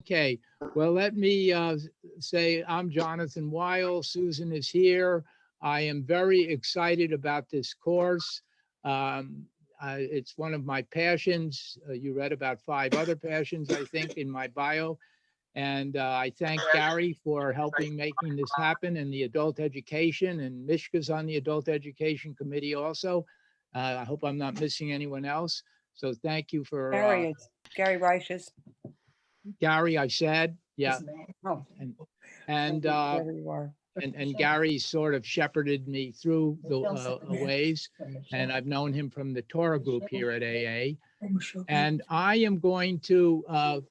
Okay, well, let me say I'm Jonathan Weil. Susan is here. I am very excited about this course. It's one of my passions. You read about 5 other passions, I think, in my bio. And I thank Gary for helping making this happen, and the adult education, and Mishka's on the adult education committee also. I hope I'm not missing anyone else. So thank you for Gary Reiches. Gary, I said, yeah. Oh, And there you are. Gary sort of shepherded me through the ways, and I've known him from the Torah group here at AA. And I am going to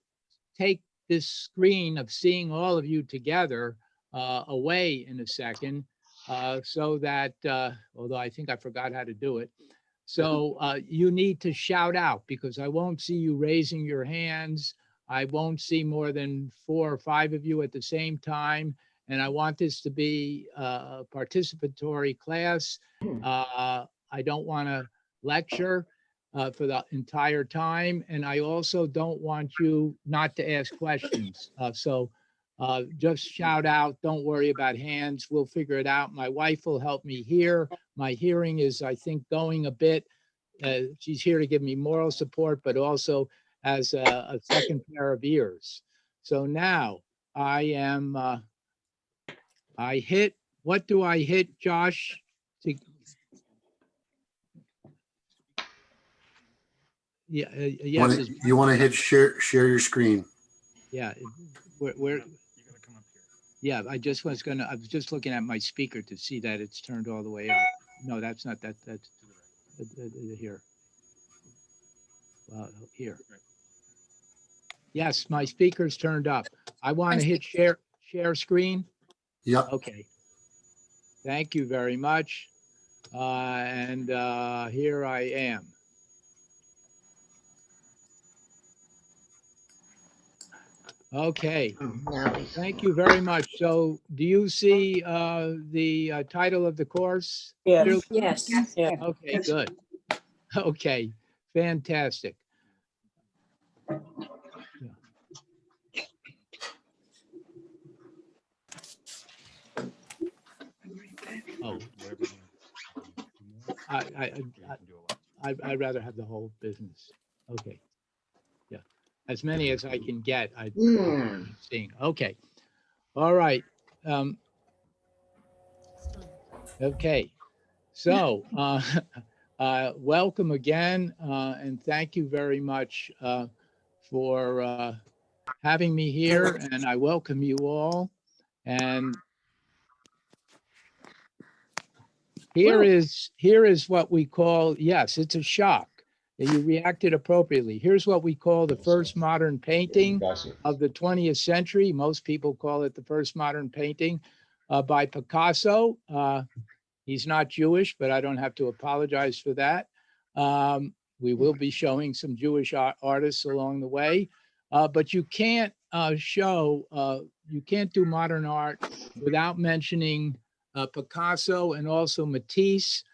take this screen of seeing all of you together away in a second, so that, although I think I forgot how to do it. So you need to shout out, because I won't see you raising your hands. I won't see more than 4 or 5 of you at the same time. And I want this to be a participatory class. I don't want to lecture for the entire time. And I also don't want you not to ask questions. So just shout out. Don't worry about hands. We'll figure it out. My wife will help me here. My hearing is, I think, going a bit. She's here to give me moral support, but also as a second pair of ears. So now I am, I hit, what do I hit, Josh? Yeah, yes. You want to hit share your screen. Yeah, where yeah, I was just looking at my speaker to see that it's turned all the way up. No, that's not, that's here. Here. Yes, my speaker's turned up. I want to hit share screen. Yep. Okay. Thank you very much. And here I am. Okay. Thank you very much. So do you see the title of the course? Yes. Yes. Yeah. Okay, good. Okay, fantastic. Oh, I'd rather have the whole business. Okay. Yeah. As many as I can get, I'm seeing. Okay. All right. Okay. So welcome again, and thank you very much for having me here, and I welcome you all. And here is what we call, yes, it's a shock. You reacted appropriately. Here's what we call the first modern painting of the 20th century. Most people call it the first modern painting by Picasso. He's not Jewish, but I don't have to apologize for that. We will be showing some Jewish artists along the way, but you can't you can't do modern art without mentioning Picasso and also Matisse.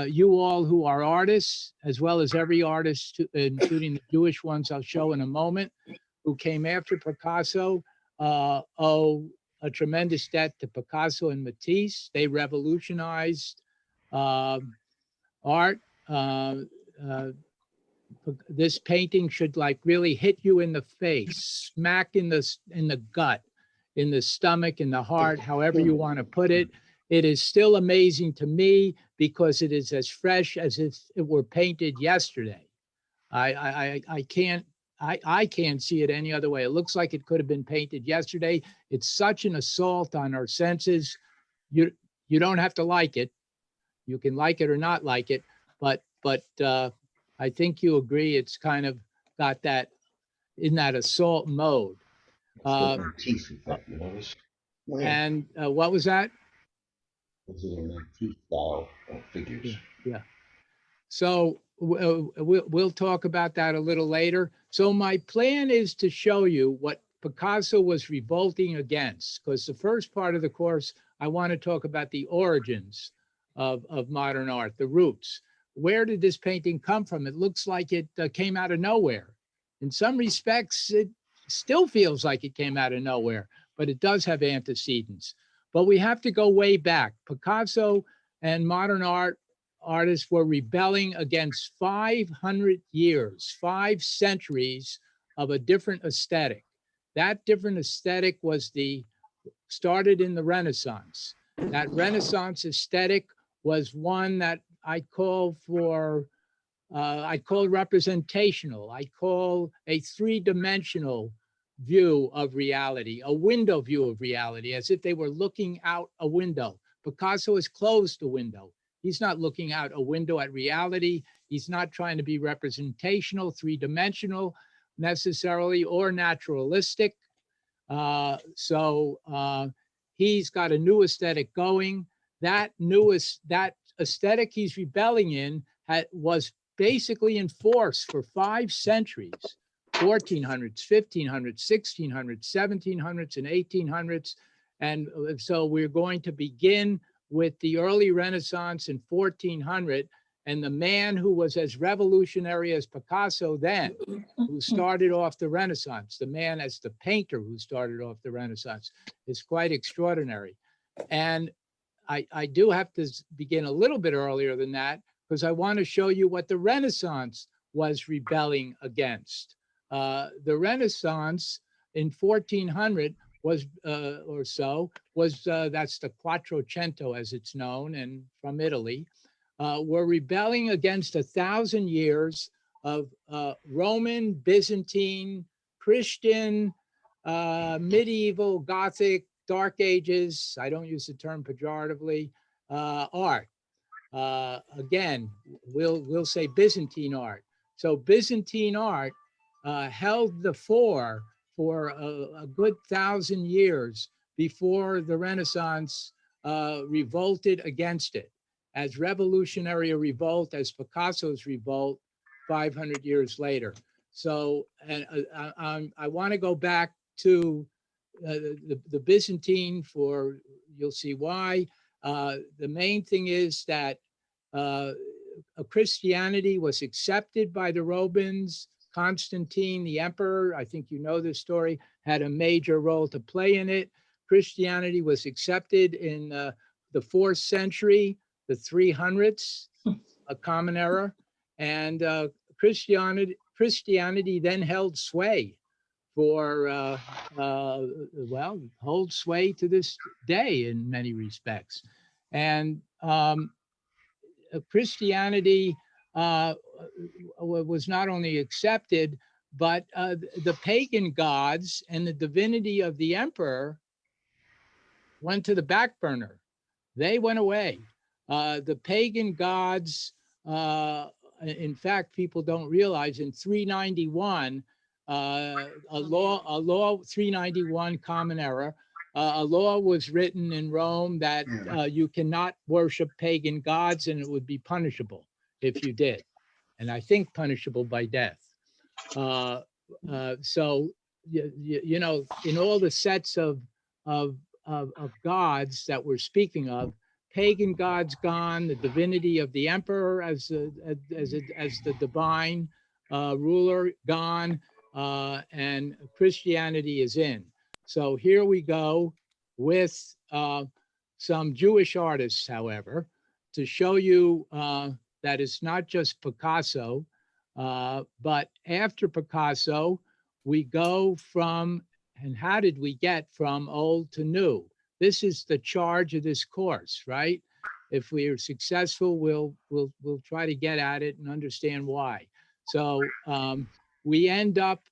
You all who are artists, as well as every artist, including the Jewish ones I'll show in a moment, who came after Picasso, owe a tremendous debt to Picasso and Matisse. They revolutionized art. This painting should like really hit you in the face, smack in the gut, in the stomach, in the heart, however you want to put it. It is still amazing to me because it is as fresh as if it were painted yesterday. I can't see it any other way. It looks like it could have been painted yesterday. It's such an assault on our senses. You don't have to like it. You can like it or not like it, but I think you agree it's kind of got that in that assault mode. And what was that? Figures. Yeah. So we'll talk about that a little later. So my plan is to show you what Picasso was revolting against, because the first part of the course, I want to talk about the origins of modern art, the roots. Where did this painting come from? It looks like it came out of nowhere. In some respects, it still feels like it came out of nowhere, but it does have antecedents. But we have to go way back. Picasso and modern artists were rebelling against 500 years, 5 centuries of a different aesthetic. That different aesthetic started in the Renaissance. That Renaissance aesthetic was one that I call representational. I call a 3-dimensional view of reality, a window view of reality, as if they were looking out a window. Picasso has closed the window. He's not looking out a window at reality. He's not trying to be representational, 3-dimensional necessarily, or naturalistic. He's got a new aesthetic going. That aesthetic he's rebelling in was basically in force for 5 centuries, 1400s, 1500s, 1600s, 1700s, and 1800s. And so we're going to begin with the early Renaissance in 1400, and the man who was as revolutionary as Picasso then, who started off the Renaissance, the man as the painter who started off the Renaissance, is quite extraordinary. And I do have to begin a little bit earlier than that, because I want to show you what the Renaissance was rebelling against. The Renaissance in 1400 was that's the Quattrocento as it's known, and from Italy, were rebelling against 1,000 years of Roman, Byzantine, Christian, medieval, Gothic, Dark Ages, I don't use the term pejoratively, art. Again, we'll say Byzantine art. So Byzantine art held the fore for a good 1,000 years before the Renaissance revolted against it, as revolutionary a revolt as Picasso's revolt 500 years later. So, and I want to go back to the Byzantine you'll see why. The main thing is that Christianity was accepted by the Rubens. Constantine, the emperor, I think you know this story, had a major role to play in it. Christianity was accepted in the 4th century, the 300s, a common era, and Christianity then held sway for, holds sway to this day in many respects. And Christianity was not only accepted, but the pagan gods and the divinity of the emperor went to the back burner. They went away. The pagan gods, in fact, people don't realize in 391, a law 391 Common Era, a law was written in Rome that you cannot worship pagan gods, and it would be punishable if you did, and I think punishable by death. So you know, in all the sets of gods that we're speaking of, pagan gods gone, the divinity of the emperor as the divine ruler gone, and Christianity is in. So here we go with some Jewish artists, however, to show you that it's not just Picasso, but after Picasso, we go from, and how did we get from old to new? This is the charge of this course, right? If we are successful, we'll try to get at it and understand why. So we end up,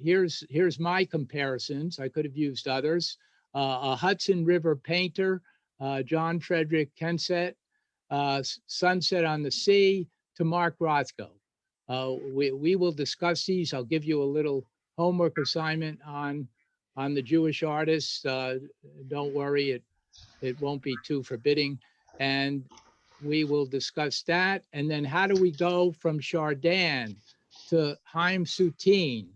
here's my comparisons. I could have used others. A Hudson River painter, John Frederick Cassatt, Sunset on the Sea, to Mark Rothko. We will discuss these. I'll give you a little homework assignment on the Jewish artists. Don't worry, it won't be too forbidding. And we will discuss that. And then how do we go from Chardin to Haim Soutine,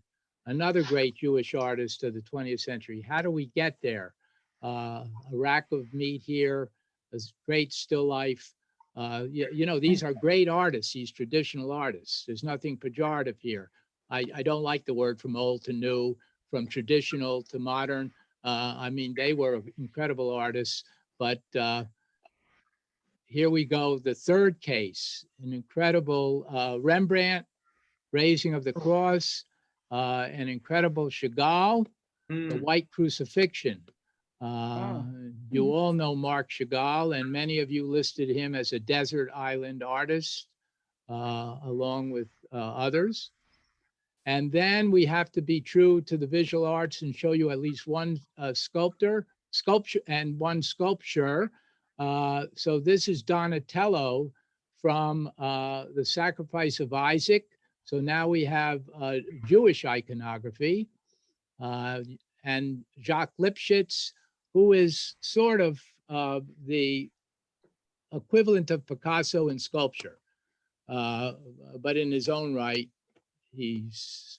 another great Jewish artist of the 20th century? How do we get there? A rack of meat here, a great still life. You know, these are great artists, these traditional artists. There's nothing pejorative here. I don't like the word from old to new. from traditional to modern. I mean, they were incredible artists, but here we go. The third case, an incredible Rembrandt, Raising of the Cross, an incredible Chagall, the White Crucifixion. You all know Marc Chagall, and many of you listed him as a desert island artist, along with others. And then we have to be true to the visual arts and show you at least one sculpture and one sculpture. So this is Donatello from the Sacrifice of Isaac. So now we have Jewish iconography, and Jacques Lipschitz, who is sort of the equivalent of Picasso in sculpture, but in his own right, he's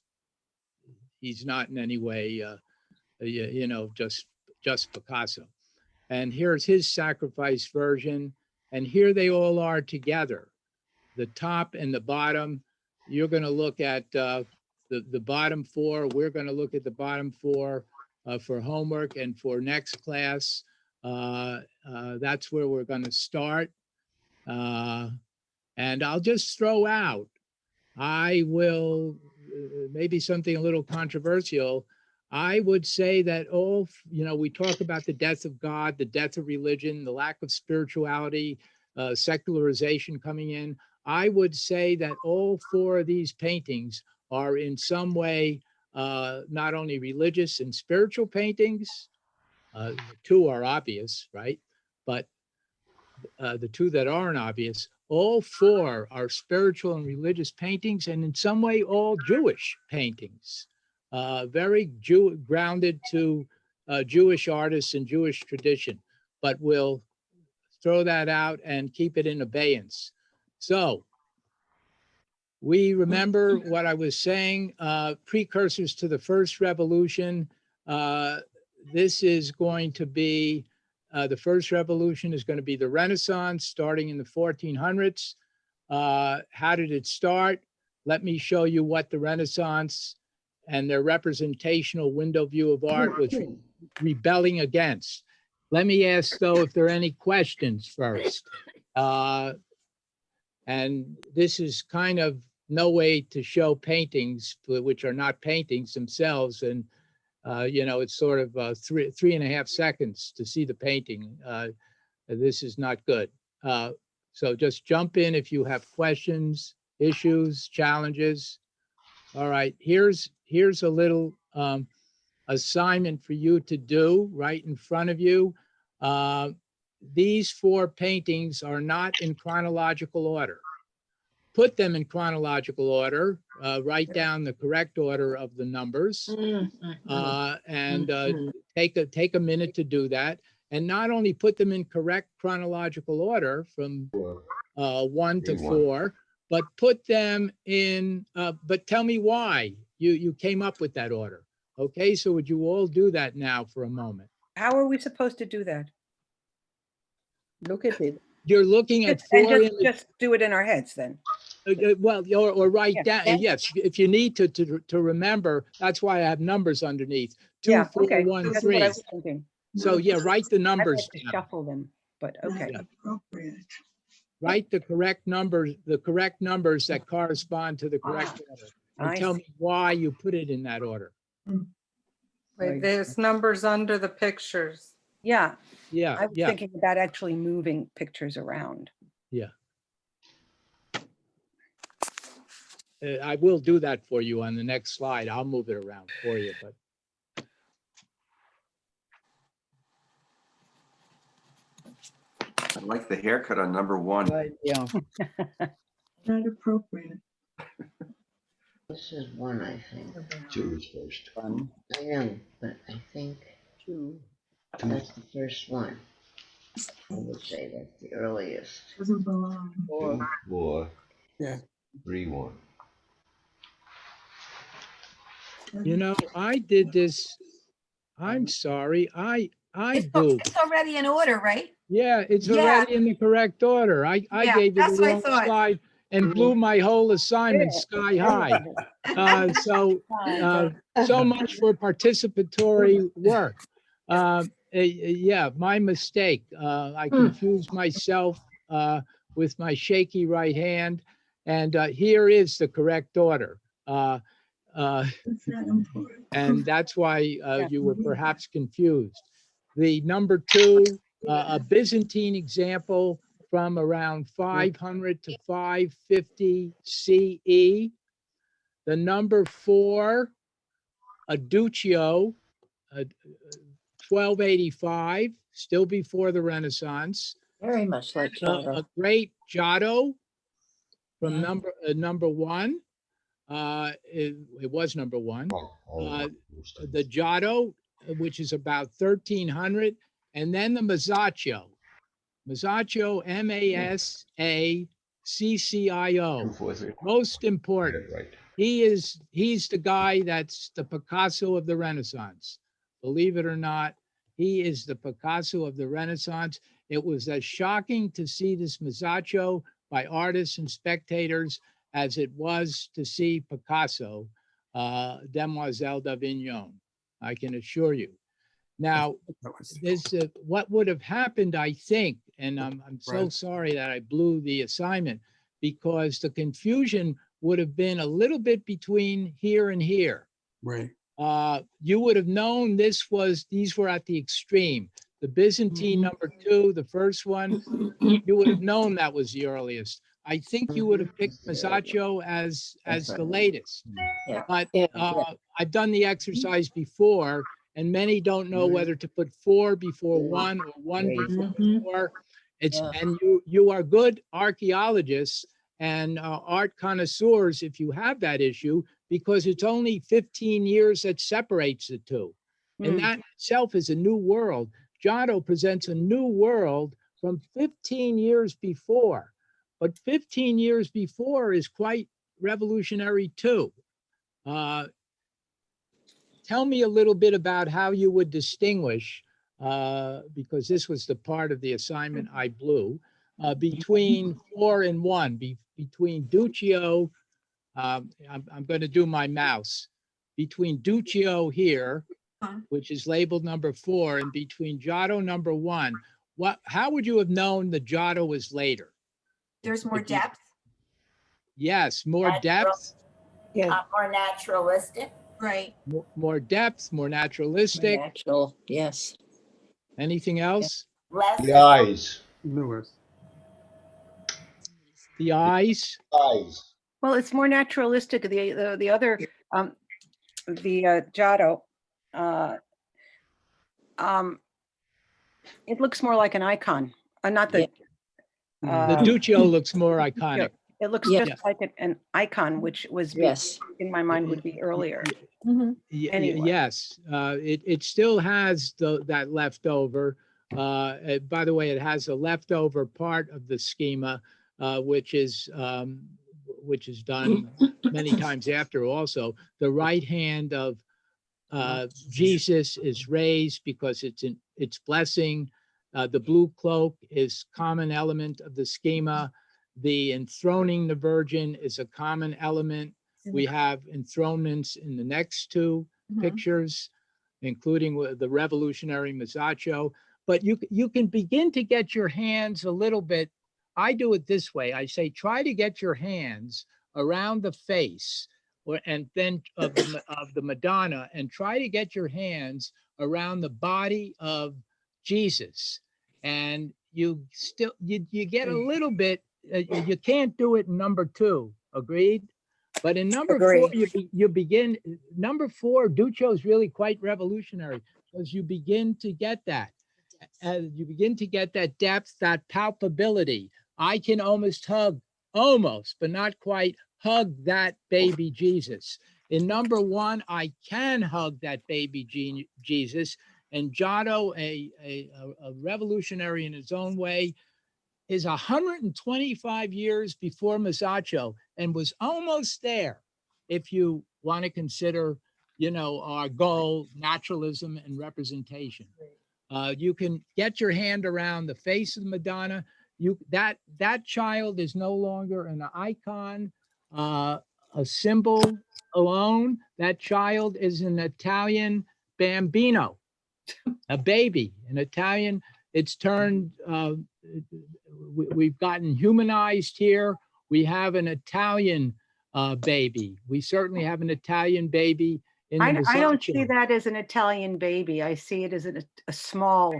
not in any way, you know, just Picasso. And here's his Sacrifice version, and here they all are together, the top and the bottom. You're going to look at the bottom four. We're going to look at the bottom four for homework and for next class. That's where we're going to start. And I'll just throw out, I will, maybe something a little controversial. I would say that all, you know, we talk about the death of God, the death of religion, the lack of spirituality, secularization coming in. I would say that all four of these paintings are in some way not only religious and spiritual paintings. Two are obvious, right? But the two that aren't obvious, all four are spiritual and religious paintings, and in some way all Jewish paintings, very grounded to Jewish artists and Jewish tradition, but we'll throw that out and keep it in abeyance. So we remember what I was saying, precursors to the first revolution. This is going to be, the first revolution is going to be the Renaissance starting in the 1400s. How did it start? Let me show you what the Renaissance and their representational window view of art was rebelling against. Let me ask though if there are any questions first. And this is kind of no way to show paintings which are not paintings themselves. And you know, it's sort of 3.5 seconds to see the painting. This is not good. So just jump in if you have questions, issues, challenges. All right, here's a little assignment for you to do right in front of you. These four paintings are not in chronological order. Put them in chronological order, write down the correct order of the numbers, and take a minute to do that. And not only put them in correct chronological order from 1 to 4, but put them in, but tell me why you came up with that order. Okay, so would you all do that now for a moment? How are we supposed to do that? Look at it. You're looking at And four images. just do it in our heads then. Well, or write Yeah. down, yes, if you need to remember, that's why I have numbers underneath. 2, Yeah, 4, okay. 1, That's 3. what I was thinking. So yeah, write the I'd numbers like to down. shuffle them, but okay. Yeah. Write the correct numbers that correspond to the correct order. And I tell see. me why you put it in that order. Wait, there's numbers under the pictures. Yeah, Yeah, I was yeah, thinking about actually moving pictures around. yeah. I will do that for you on the next slide. I'll move it around for you, but I like the haircut on number 1. But, yeah. Not appropriate. This is one, I think. 2 is first. One, I know, but I think two. that's the first one. I would say that's the earliest. Doesn't belong. 2, 4, Yeah. 3, 1. you know, I did this. I'm sorry. I do. It's already in order, right? Yeah, it's Yeah. already in the correct order. I Yeah, gave you that's the what I wrong thought. slide. and blew my whole assignment Yeah. sky high. So much for participatory work. Yeah, my mistake. I confused myself with my shaky right hand, and here is the correct order. It's not important. And that's why you were perhaps confused. The number 2, a Byzantine example from around 500 to 550 CE. The number 4, a Duccio, 1285, still before the Renaissance. Very much like Giotto. A great Giotto from number 1. It was number 1. The Giotto, which is about 1300, and then the Masaccio. Masaccio, Masaccio. 2, 4, 3. Most important. Right. He's the guy that's the Picasso of the Renaissance. Believe it or not, he is the Picasso of the Renaissance. It was as shocking to see this Masaccio by artists and spectators as it was to see Picasso, Demoiselle d'Avignon, I can assure you. Now, this what would have happened, I think, and I'm so sorry that I blew the assignment, because the confusion would have been a little bit between here and here. Right. You would have known these were at the extreme. The Byzantine number 2, the first one, you would have known that was the earliest. I think you would have picked Masaccio as the latest. Yeah. But I've done the exercise before, and many don't know whether to put 4 before 1 or 1 before 4. And you are good archaeologists and art connoisseurs if you have that issue, because it's only 15 years that separates the two. And that itself is a new world. Giotto presents a new world from 15 years before. But 15 years before is quite revolutionary too. Tell me a little bit about how you would distinguish, because this was the part of the assignment I blew, between 4 and 1, between Duccio, I'm going to do my mouse, between Duccio here, which is labeled number 4, and between Giotto number 1. How would you have known the Giotto was later? There's more depth. Yes, more depth. Yeah. More naturalistic. Right. More depth, more naturalistic. Natural, yes. Anything else? Less. The eyes. Lewis. The eyes. Eyes. Well, it's more naturalistic. The other, the Giotto, it looks more like an icon. Not the. The Duccio looks more iconic. It looks Yeah. just like an icon, which was Yes. in my mind would be earlier. Anyway. Yes, it still has that leftover. By the way, it has a leftover part of the schema, which is done many times after. Also, the right hand of Jesus is raised because it's blessing. The blue cloak is common element of the schema. The enthroning the Virgin is a common element. We have enthronements in the next 2 pictures, including the revolutionary Masaccio. But you can begin to get your hands a little bit. I do it this way. I say, try to get your hands around the face, and then of the Madonna, and try to get your hands around the body of Jesus. And you get a little bit. You can't do it in number 2. Agreed? But in number 4, you begin. Number 4, Duccio is really quite revolutionary, because you begin to get that. You begin to get that depth, that palpability. I can almost, but not quite, hug that baby Jesus. In number 1, I can hug that baby Jesus. And Giotto, a revolutionary in his own way, is 125 years before Masaccio, and was almost there, if you want to consider, our goal, naturalism and representation. You can get your hand around the face of the Madonna. that child is no longer an icon, a symbol alone. That child is an Italian bambino, a baby, an Italian. It's turned, we've gotten humanized here. We have an Italian baby. We certainly have an Italian baby in the I don't see Masaccio. that as an Italian baby. I see it as a small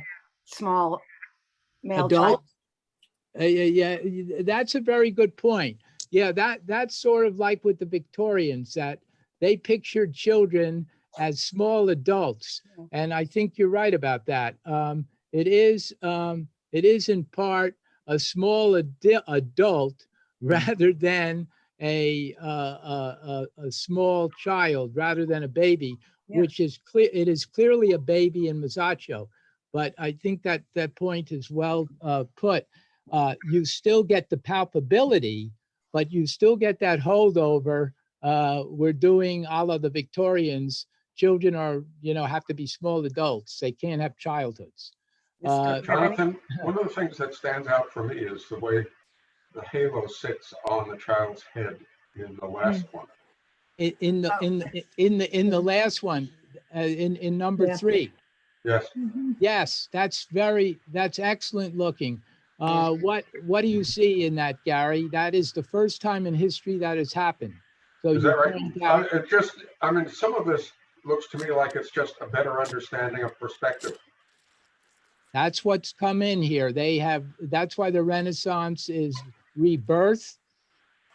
male Adult? child. Yeah, that's a very good point. Yeah, that's sort of like with the Victorians, that they pictured children as small adults. And I think you're right about that. It is in part a small adult rather than a small child, rather than a baby, Yeah. which is clear. It is clearly a baby in Masaccio, but I think that point is well put. You still get the palpability, but you still get that holdover. We're doing a la the Victorians. Children are, have to be small adults. They can't have childhoods. Jonathan, one of the things that stands out for me is the way the halo sits on the child's head in the last one. In the last one, in number Yeah. 3. Yes. Yes, that's excellent looking. What do you see in that, Gary? That is the first time in history that has happened. So Is you that right? point out- Some of this looks to me like it's just a better understanding of perspective. That's what's come in here. That's why the Renaissance is rebirth.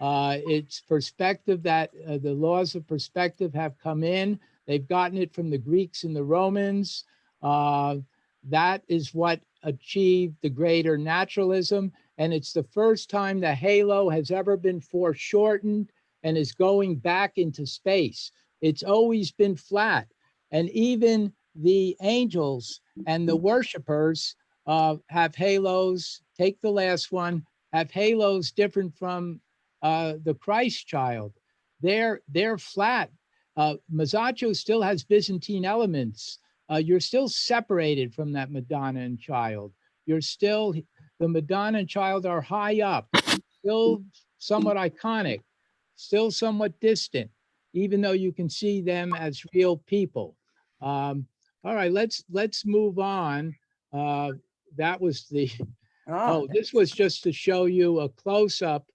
It's perspective that the laws of perspective have come in. They've gotten it from the Greeks and the Romans. That is what achieved the greater naturalism. And it's the first time the halo has ever been foreshortened and is going back into space. It's always been flat. And even the angels and the worshipers have halos. Take the last one, have halos different from the Christ child. They're flat. Masaccio still has Byzantine elements. You're still separated from that Madonna and child. The Madonna and child are high up, still somewhat iconic, still somewhat distant, even though you can see them as real people. All right, let's move on. That was this was just to show you a close-up.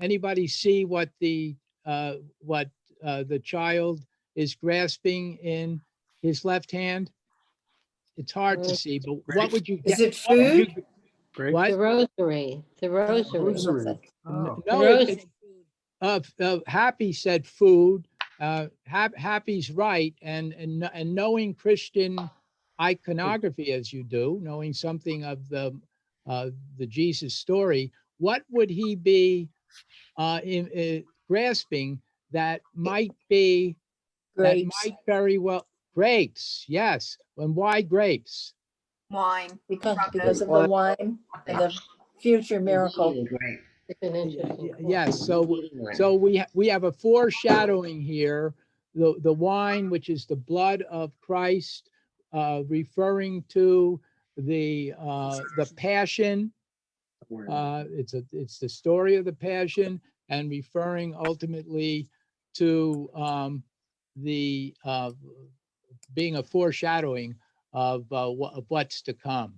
Anybody see what the child is grasping in his left hand? It's hard to see, but what would you get? Is it food? What? The rosary. Oh. No, Happy said food. Happy's right, and knowing Christian iconography as you do, knowing something of the Jesus story, what would he be grasping that might be Grapes. that might very well grapes? Yes, and why grapes? Wine. Because of the wine and the future miracle. It's an interesting. Yes, so we have a foreshadowing here, the wine, which is the blood of Christ, referring to the passion. It's the story of the passion, and referring ultimately to the being a foreshadowing of what's to come.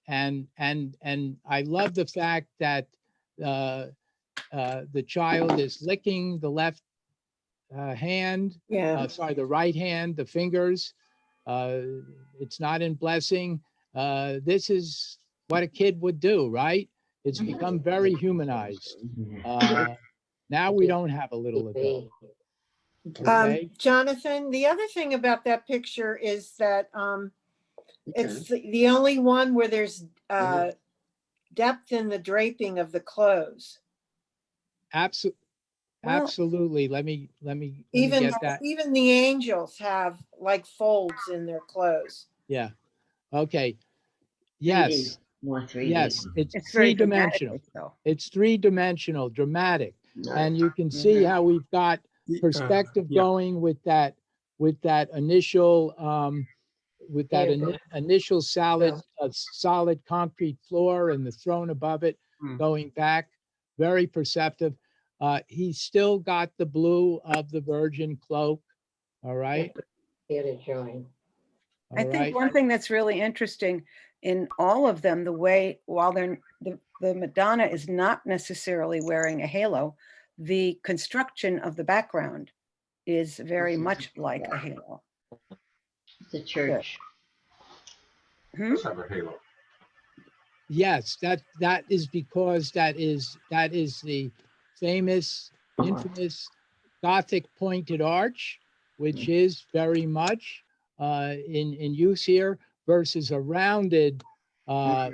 And I love the fact that the child is licking the left hand, Yeah. the right hand, the fingers. It's not in blessing. This is what a kid would do, right? It's become very humanized. Now we don't have a little adult. Okay. Jonathan, the other thing about that picture is that it's the only one where there's depth in the draping of the clothes. Absolutely. Let me Even get that. even the angels have like folds in their clothes. Yeah. Okay. Yes. Yes. It's very three-dimensional. dramatic, though. It's three-dimensional, dramatic. And you can see how we've got perspective going with that initial with that initial solid concrete floor and the throne above it going back, very perceptive. He's still got the blue of the Virgin cloak. All right. Get a join. I All think right. one thing that's really interesting in all of them, the way while they're the Madonna is not necessarily wearing a halo, the construction of the background is very much like a halo. The church. Hmm? Does have a halo. Yes, that is because that is the famous, infamous Gothic pointed arch, which is very much in use here, versus a rounded arch,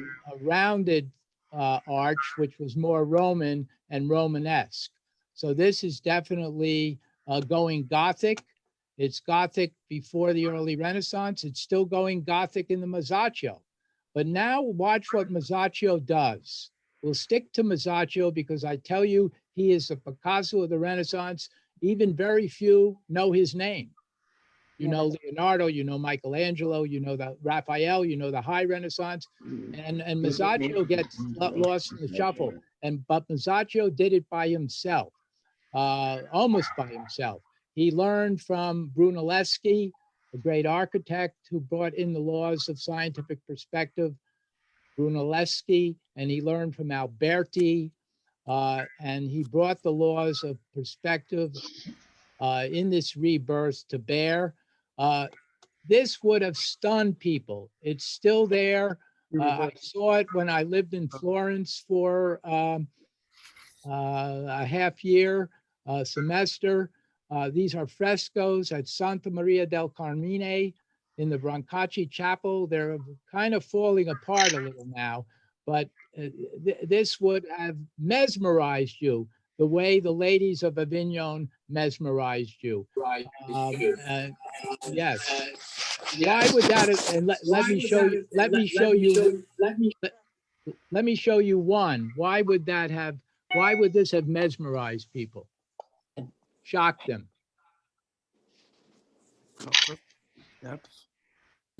which was more Roman and Romanesque. So this is definitely going Gothic. It's Gothic before the early Renaissance. It's still going Gothic in the Masaccio. But now watch what Masaccio does. We'll stick to Masaccio because I tell you, he is the Picasso of the Renaissance. Even very few know his name. You know Leonardo, you know Michelangelo, you know the Raphael, you know the High Renaissance, and Masaccio gets lost in the shuffle. But Masaccio did it by himself, almost by himself. He learned from Brunelleschi, a great architect who brought in the laws of scientific perspective, Brunelleschi, and he learned from Alberti, and he brought the laws of perspective in this rebirth to bear. This would have stunned people. It's still there. I saw it when I lived in Florence for a half year, semester. These are frescoes at Santa Maria del Carmine in the Broncochi Chapel. They're kind of falling apart a little now, but this would have mesmerized you the way the ladies of Avignon mesmerized you. Yes. Why would that have, and let me show you one. Why would this have mesmerized people? Shocked them. The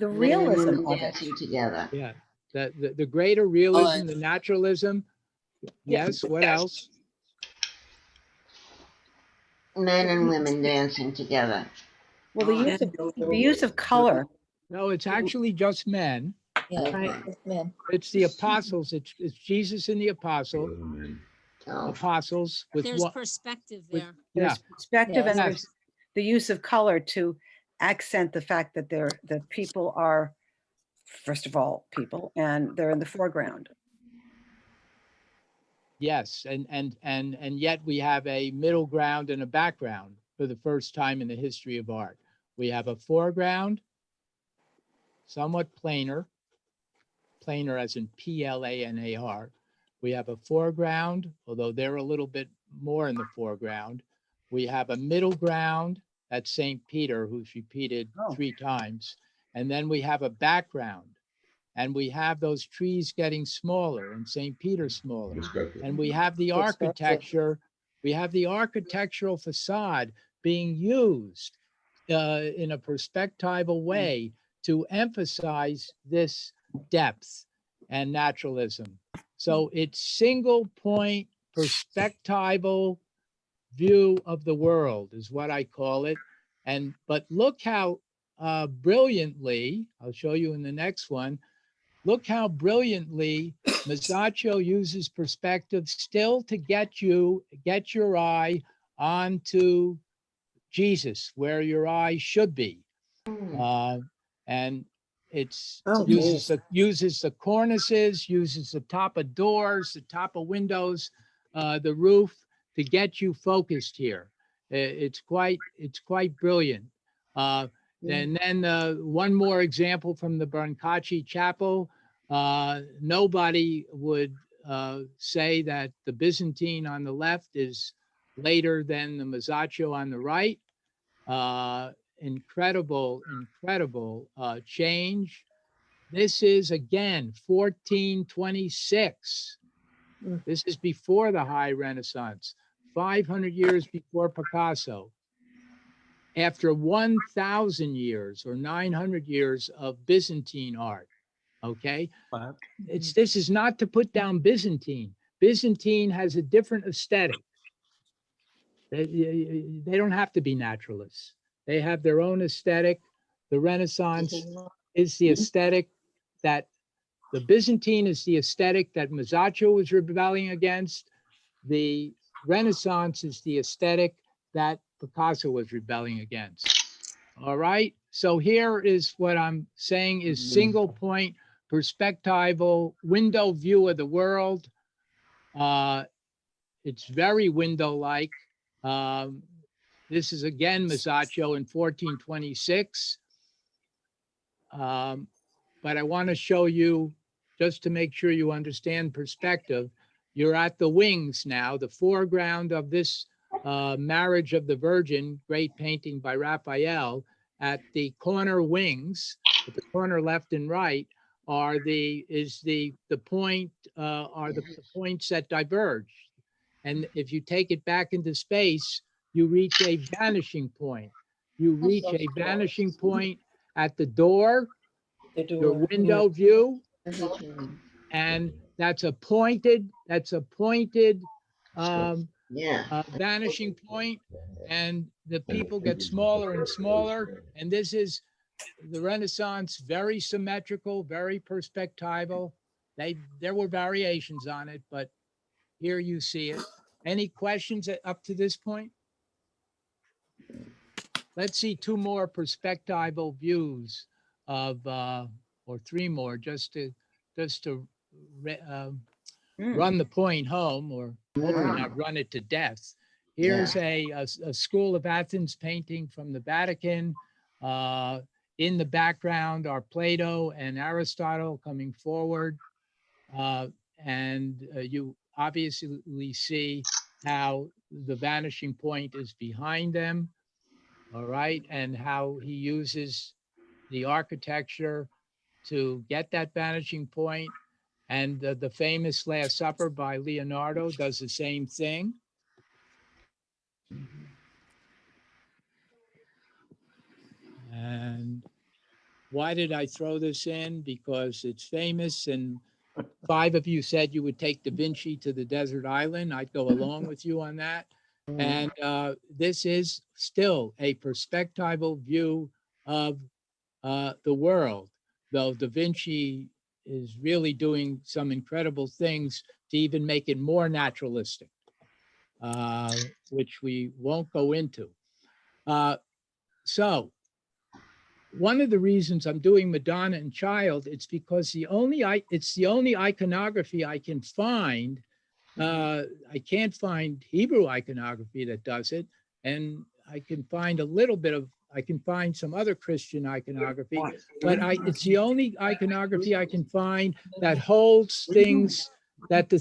Men and realism women of it. dancing together. Yeah. The greater realism, the naturalism. Yes, what else? Men and women dancing together. Well, the use of color. No, it's actually just men. Okay. It's the apostles. It's Jesus and the apostles Oh, with There's what? perspective with- there. Yeah. There's perspective and Yes. there's the use of color to accent the fact that the people are, first of all, people, and they're in the foreground. Yes, and yet we have a middle ground and a background for the first time in the history of art. We have a foreground, somewhat planar as in planar. We have a foreground, although they're a little bit more in the foreground. We have a middle ground, that's St. Peter, who's repeated 3 times. And then we have a background. And we have those trees getting smaller and St. Peter smaller. And we have the architecture, we have the architectural facade being used in a perspectival way to emphasize this depth and naturalism. So it's single point perspectival view of the world is what I call it. But look how brilliantly, I'll show you in the next one, look how brilliantly Masaccio uses perspective still to get your eye onto Jesus, where your eye should be. And it's uses the cornices, uses the top of doors, the top of windows, the roof to get you focused here. It's quite brilliant. And then one more example from the Bernkacci Chapel. Nobody would say that the Byzantine on the left is later than the Masaccio on the right. Incredible change. This is again 1426. This is before the High Renaissance, 500 years before Picasso. after 1,000 years or 900 years of Byzantine art. Okay, this is not to put down Byzantine. Byzantine has a different aesthetic. They don't have to be naturalists. They have their own aesthetic. The Renaissance is the aesthetic that the Byzantine is the aesthetic that Masaccio was rebelling against. The Renaissance is the aesthetic that Picasso was rebelling against. All right. So here is what I'm saying is single point perspectival window view of the world. It's very window-like. This is again Masaccio in 1426. But I want to show you, just to make sure you understand perspective, you're at the wings now, the foreground of this Marriage of the Virgin, great painting by Raphael. At the corner wings, at the corner left and right, are the points that diverge. And if you take it back into space, you reach a vanishing point. You reach a vanishing point at the door, your window view, and that's a pointed vanishing point, and the people get smaller and smaller. And this is the Renaissance, very symmetrical, very perspectival. There were variations on it, but here you see it. Any questions up to this point? Let's see two more perspectival views of, or three more, just to run the point home, or hopefully not run it to death. Here's a School of Athens painting from the Vatican. In the background are Plato and Aristotle coming forward. And you obviously see how the vanishing point is behind them. All right, and how he uses the architecture to get that vanishing point. And the famous Last Supper by Leonardo does the same thing. And why did I throw this in? Because it's famous, and 5 of you said you would take Da Vinci to the desert island. I'd go along with you on that. And this is still a perspectival view of the world, though Da Vinci is really doing some incredible things to even make it more naturalistic, which we won't go into. So one of the reasons I'm doing Madonna and Child, it's because it's the only iconography I can find. I can't find Hebrew iconography that does it, and I can find some other Christian iconography, but it's the only iconography I can find that holds things that the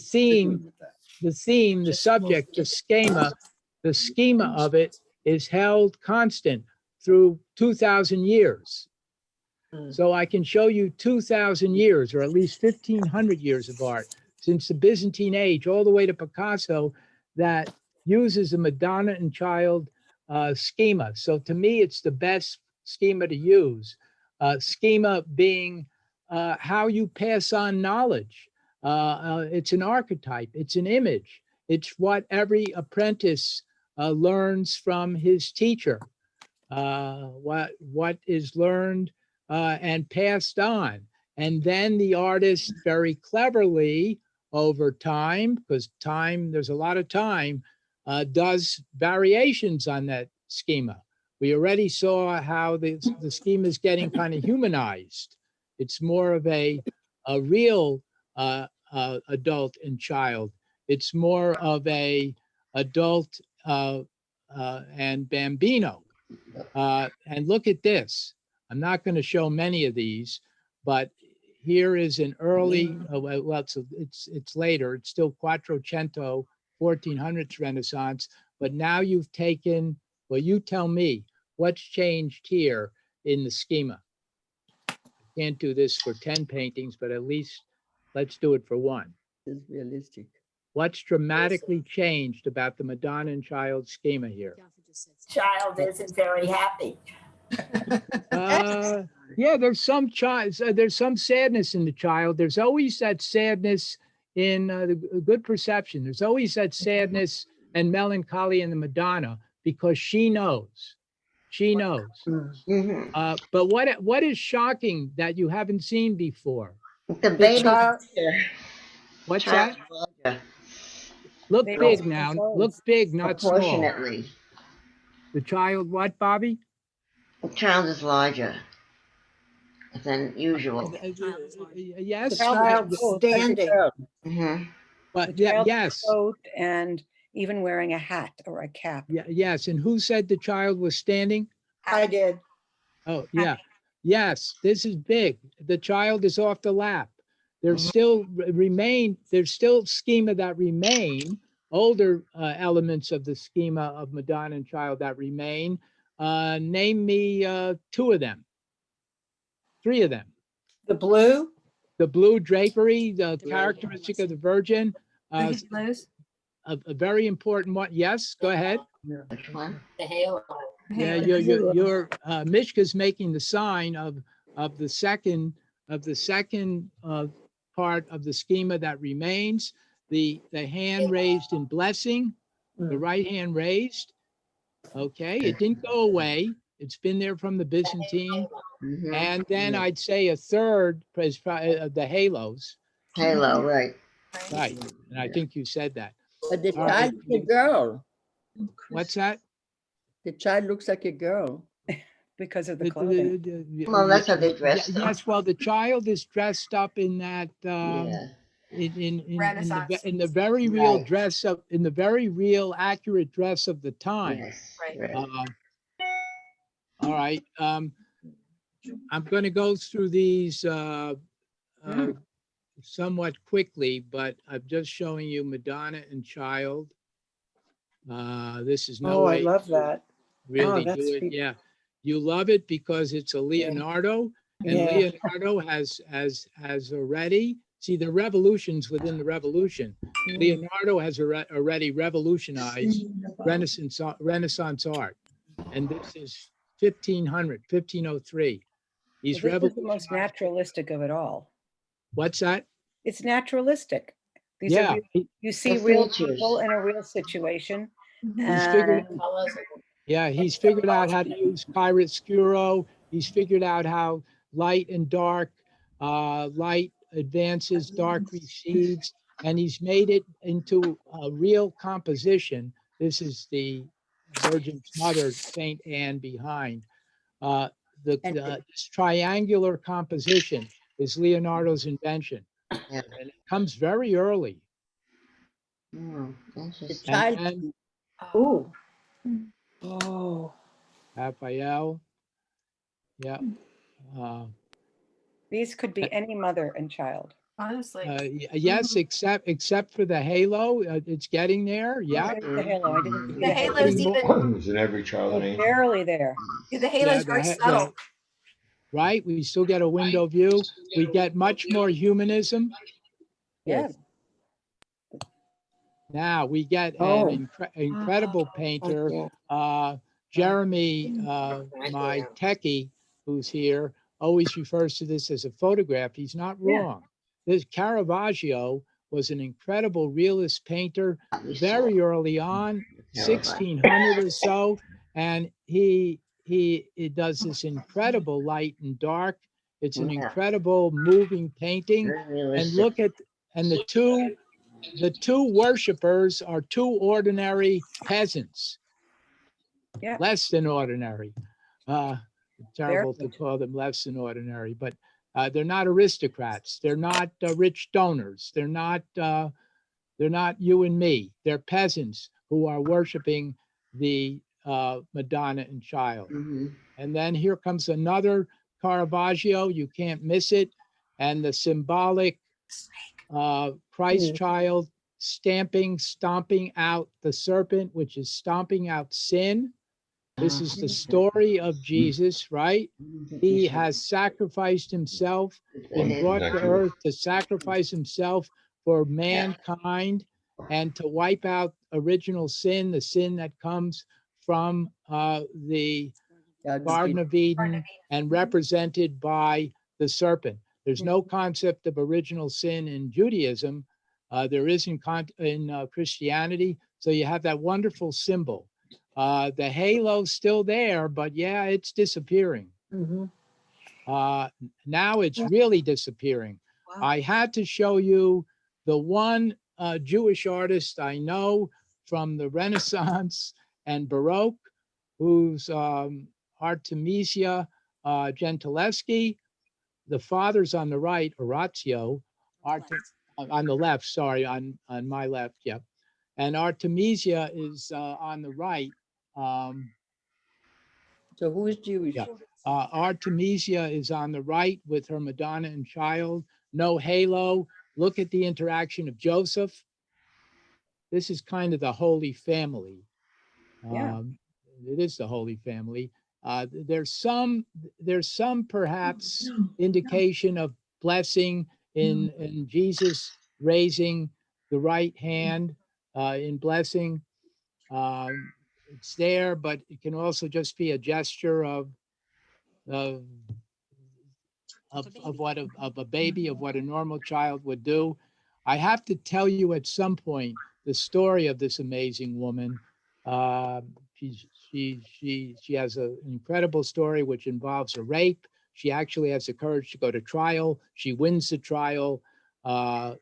subject, the schema of it is held constant through 2,000 years. So I can show you 2,000 years, or at least 1,500 years of art since the Byzantine age, all the way to Picasso, that uses the Madonna and Child schema. So to me, it's the best schema to use. Schema being how you pass on knowledge. It's an archetype, it's an image. It's what every apprentice learns from his teacher. What is learned and passed on. And then the artist very cleverly over time, because there's a lot of time, does variations on that schema. We already saw how the schema is getting kind of humanized. It's more of a real adult and child. It's more of a adult and bambino. And look at this. I'm not going to show many of these, but here is an early, it's later, it's still Quattrocento, 1400s Renaissance, but now you've taken, well, you tell me, what's changed here in the schema? I can't do this for 10 paintings, but at least let's do it for one. It's realistic. What's dramatically changed about the Madonna and Child schema here? child isn't very happy. Yeah, there's some there's some sadness in the child. There's always that sadness in the good perception. There's always that sadness and melancholy in the Madonna because she knows. She knows. Mhm. But what is shocking that you haven't seen before? The baby child- picture, What's child that? larger, Look They big also now. close. Look big, not small. proportionately. The child, what, Bobby? The child is larger than usual. Yes. The child standing. Hmm. But The yeah, child is yes. clothed and even wearing a hat or a cap. Yeah, yes. And who said the child was standing? I did. Oh, yeah. Yes, this is big. The child is off the lap. There's still there's still schema that remain, older elements of the schema of Madonna and child that remain. Name me two of them, three of them. The blue, The blue drapery, the characteristic of the Virgin, Blues? a very important one. Yes, go ahead. Which one? The halo. Yeah, your Mishka's making the sign of the second part of the schema that remains. The hand raised in blessing, the right hand raised. Okay, it didn't go away. It's been there from the Byzantine. Mhm. And then I'd say a third is the halos. Halo, right. Right, and I think you said that. But the All right. child is a girl. What's that? The child looks like a girl. Because of the clothing. Well, that's how they dress. though. Yes, well, the child is dressed up in that Yeah. Renaissance. in the very real Right. dress of in the very real accurate dress of the time. Yes. Right. Right. All right. I'm going to go through these somewhat quickly, but I'm just showing you Madonna and child. This is no oh, I way love that. really that's do it. beautiful. Yeah, you love it because it's a Leonardo, and Yeah. Leonardo has already see the revolutions within the revolution. Leonardo has already revolutionized Renaissance art, and this is 1503. He's Well, this is the most revolutionized. naturalistic of it all. What's that? It's naturalistic. These Yeah, are you see The real features. people in a real situation. He's figured. And Yeah, he's figured out how to use chiaroscuro. He's figured out how light and dark, light advances, dark recedes, and he's made it into a real composition. This is the Virgin's mother, Saint Anne, behind. This triangular composition is Leonardo's invention, Yeah. and it comes very early. Hmm, The interesting. child, And Ooh. Oh. Raphael, yeah. these could be any mother and child. Honestly. Yes, except for the halo, it's getting there. Yeah. Look at the halo. I didn't see The that. halo's even, Is in every child and Oh, angel. barely there. the halo's very subtle. Right. We still get a window view. We get much more humanism. Yeah. Now we get Oh. an incredible painter, Jeremy, my techie, who's here, always refers to this as a photograph. He's not Yeah. wrong. This Caravaggio was an incredible realist painter We saw very early on, Caravaggio. 1600 or so, and he does this incredible light and dark. It's an Yeah. incredible moving painting. Very And realistic. look at the two worshipers are two ordinary peasants. Yeah. Less than ordinary. Terrible to Barefoot. call them less than ordinary, but they're not aristocrats. They're not rich donors. They're not you and me. They're peasants who are worshiping the Madonna and child. Mhm. And then here comes another Caravaggio. You can't miss it. And the symbolic Christ child stomping out the serpent, which is stomping out sin. This is the story of Jesus, right? He has sacrificed himself, been brought to earth to sacrifice himself for mankind and to wipe out original sin, the sin that comes from the Garden Garden Eden. of Eden and represented by the serpent. There's no concept of original sin in Judaism. There is in Christianity. So you have that wonderful symbol. The halo's still there, but yeah, it's disappearing. Now it's really disappearing. Wow. I had to show you the one Jewish artist I know from the Renaissance and Baroque, who's Artemisia Gentileschi. The father's on the right, Orazio, on the left, sorry, on my left, yeah. And Artemisia is on the right. So who is Jewish? Yeah. Artemisia is on the right with her Madonna and Child. No halo. Look at the interaction of Joseph. This is kind of the Holy Family. Yeah. It is the Holy Family. There's some perhaps indication of blessing in Jesus raising the right hand in blessing. It's there, but it can also just be a gesture of what a baby, of what a normal child would do. I have to tell you at some point the story of this amazing woman. She has an incredible story which involves a rape. She actually has the courage to go to trial. She wins the trial. I'm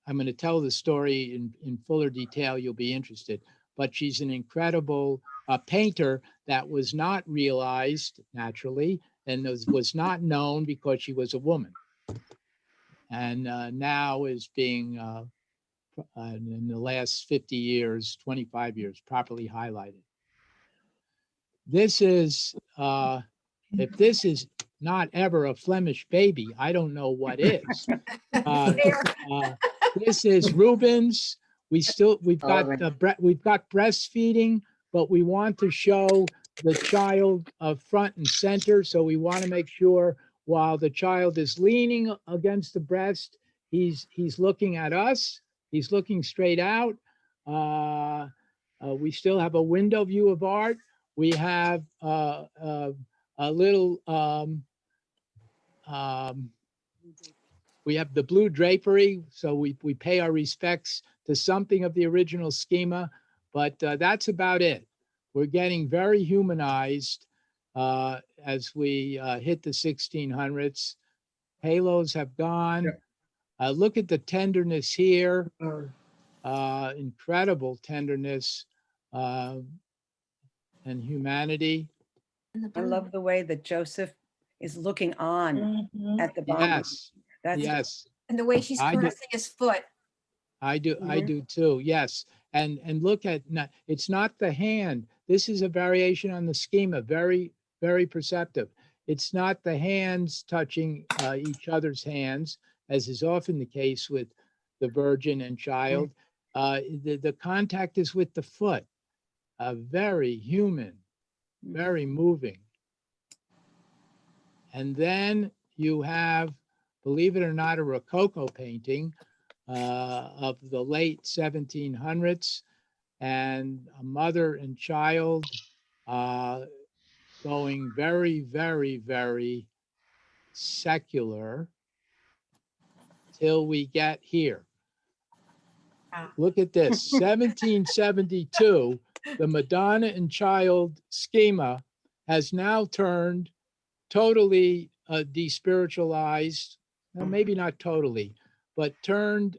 going to tell the story in fuller detail. You'll be interested. But she's an incredible painter that was not realized naturally and was not known because she was a woman. And now is being, in the last 50 years, 25 years, properly highlighted. This is, if this is not ever a Flemish baby, I don't know what is. This is Rubens. We've got breastfeeding, but we want to show the child front and center. So we want to make sure while the child is leaning against the breast, he's looking at us. He's looking straight out. We still have a window view of art. We have a little. We have the blue drapery, so we pay our respects to something of the original schema, but that's about it. We're getting very humanized as we hit the 1600s. Halos have gone. Look at the tenderness here. Incredible tenderness and humanity. I love the way that Joseph is looking on at the bottom. Yes, yes. And the way she's I do. caressing his foot. I do too. Yes, and look at it's not the hand. This is a variation on the schema. Very perceptive. It's not the hands touching each other's hands, as is often the case with the Virgin and Child. The contact is with the foot. Very human, very moving. And then you have, believe it or not, a Rococo painting of the late 1700s, and a mother and child going very secular till we get here. Look at this, 1772, the Madonna and Child schema has now turned totally despiritualized, well, maybe not totally, but turned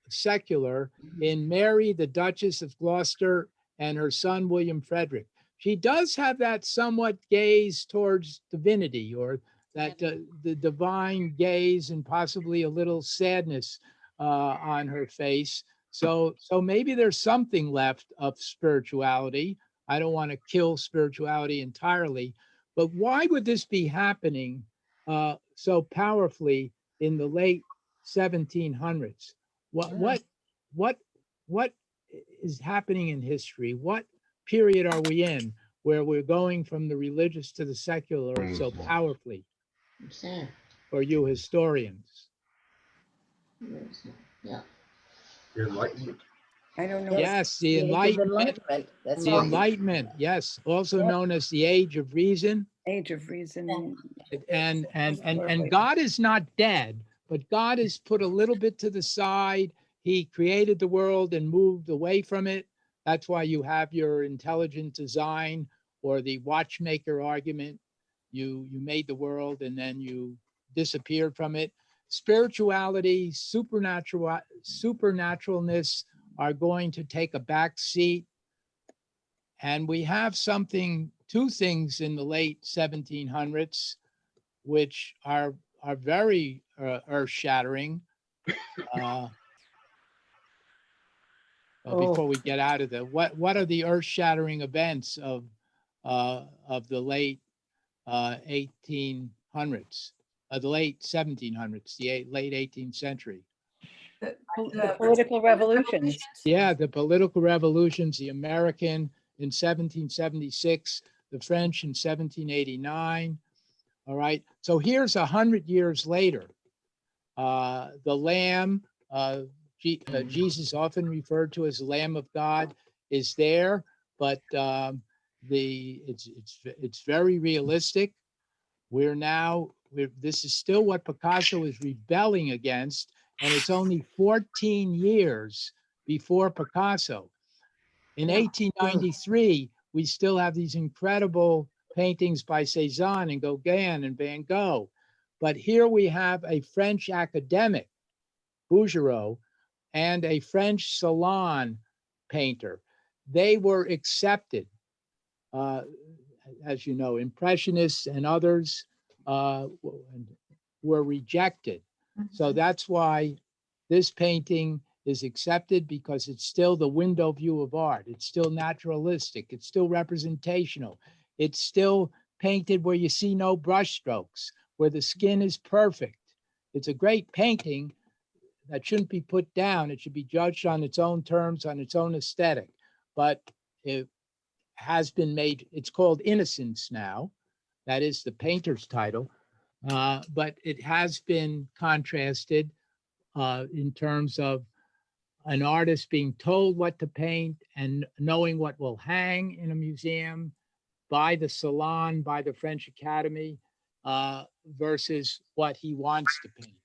secular in Mary, the Duchess of Gloucester, and her son, William Frederick. She does have that somewhat gaze towards divinity, or that the divine gaze, and possibly a little sadness on her face. So maybe there's something left of spirituality. I don't want to kill spirituality entirely, but why would this be happening so powerfully in the late 1700s? What is happening in history? What period are we in where we're going from the religious to the secular so powerfully? For you historians. Enlightenment. I don't know. Yes, the Age of Enlightenment, That's the right. Enlightenment, yes, also Yep. known as the Age of Reason. Age of Reason. And God is not dead, but God is put a little bit to the side. He created the world and moved away from it. That's why you have your intelligent design or the watchmaker argument. You made the world and then you disappeared from it. Spirituality, supernaturalness are going to take a back seat. And we have two things in the late 1700s, which are very earth-shattering. Before we get out of the, what are the earth-shattering events of the late 1800s, the late 1700s, the late 18th century? The political revolutions. Yeah, the political revolutions, the American in 1776, the French in 1789. All right, so here's 100 years later. The Lamb, Jesus often referred to as the Lamb of God, is there, but it's very realistic. This is still what Picasso is rebelling against, and it's only 14 years before Picasso. In 1893, we still have these incredible paintings by Cézanne and Gauguin and Van Gogh. But here we have a French academic, Bouguereau, and a French salon painter. They were accepted. As you know, Impressionists and others were rejected. So that's why this painting is accepted, because it's still the window view of art. It's still naturalistic. It's still representational. It's still painted where you see no brush strokes, where the skin is perfect. It's a great painting that shouldn't be put down. It should be judged on its own terms, on its own aesthetic. But it has been made, it's called Innocence now. That is the painter's title. But it has been contrasted in terms of an artist being told what to paint and knowing what will hang in a museum by the Salon, by the French Academy, versus what he wants to paint.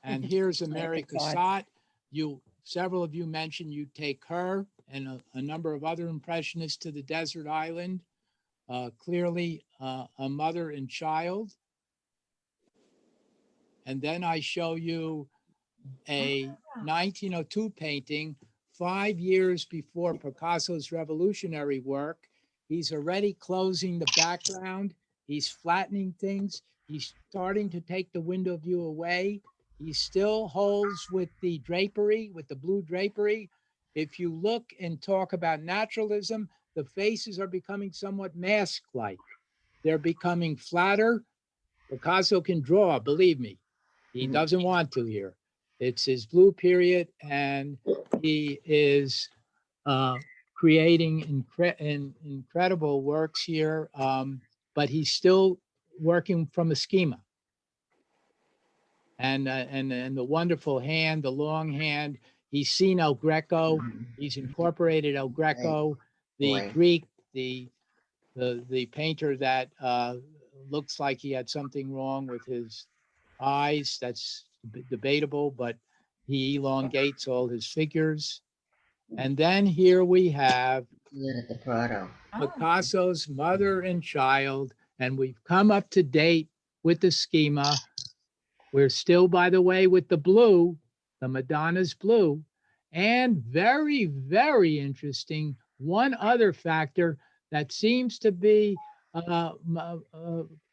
And here's Mary Cassatt. Several of you mentioned you take her and a number of other impressionists to the desert island. Clearly a mother and child. And then I show you a 1902 painting, 5 years before Picasso's revolutionary work. He's already closing the background. He's flattening things. He's starting to take the window view away. He still holds with the drapery, with the blue drapery. If you look and talk about naturalism, the faces are becoming somewhat mask-like. They're becoming flatter. Picasso can draw, believe me. He doesn't want to here. It's his blue period, and he is creating incredible works here, but he's still working from a schema. And the wonderful hand, the long hand. He's seen El Greco. He's incorporated El Greco, the Greek, the painter that looks like he had something wrong with his eyes. That's debatable, but he elongates all his figures. And then here we have Picasso's Mother and Child, and we've come up to date with the schema. We're still, by the way, with the blue, the Madonna's blue, and very, very interesting, one other factor that seems to be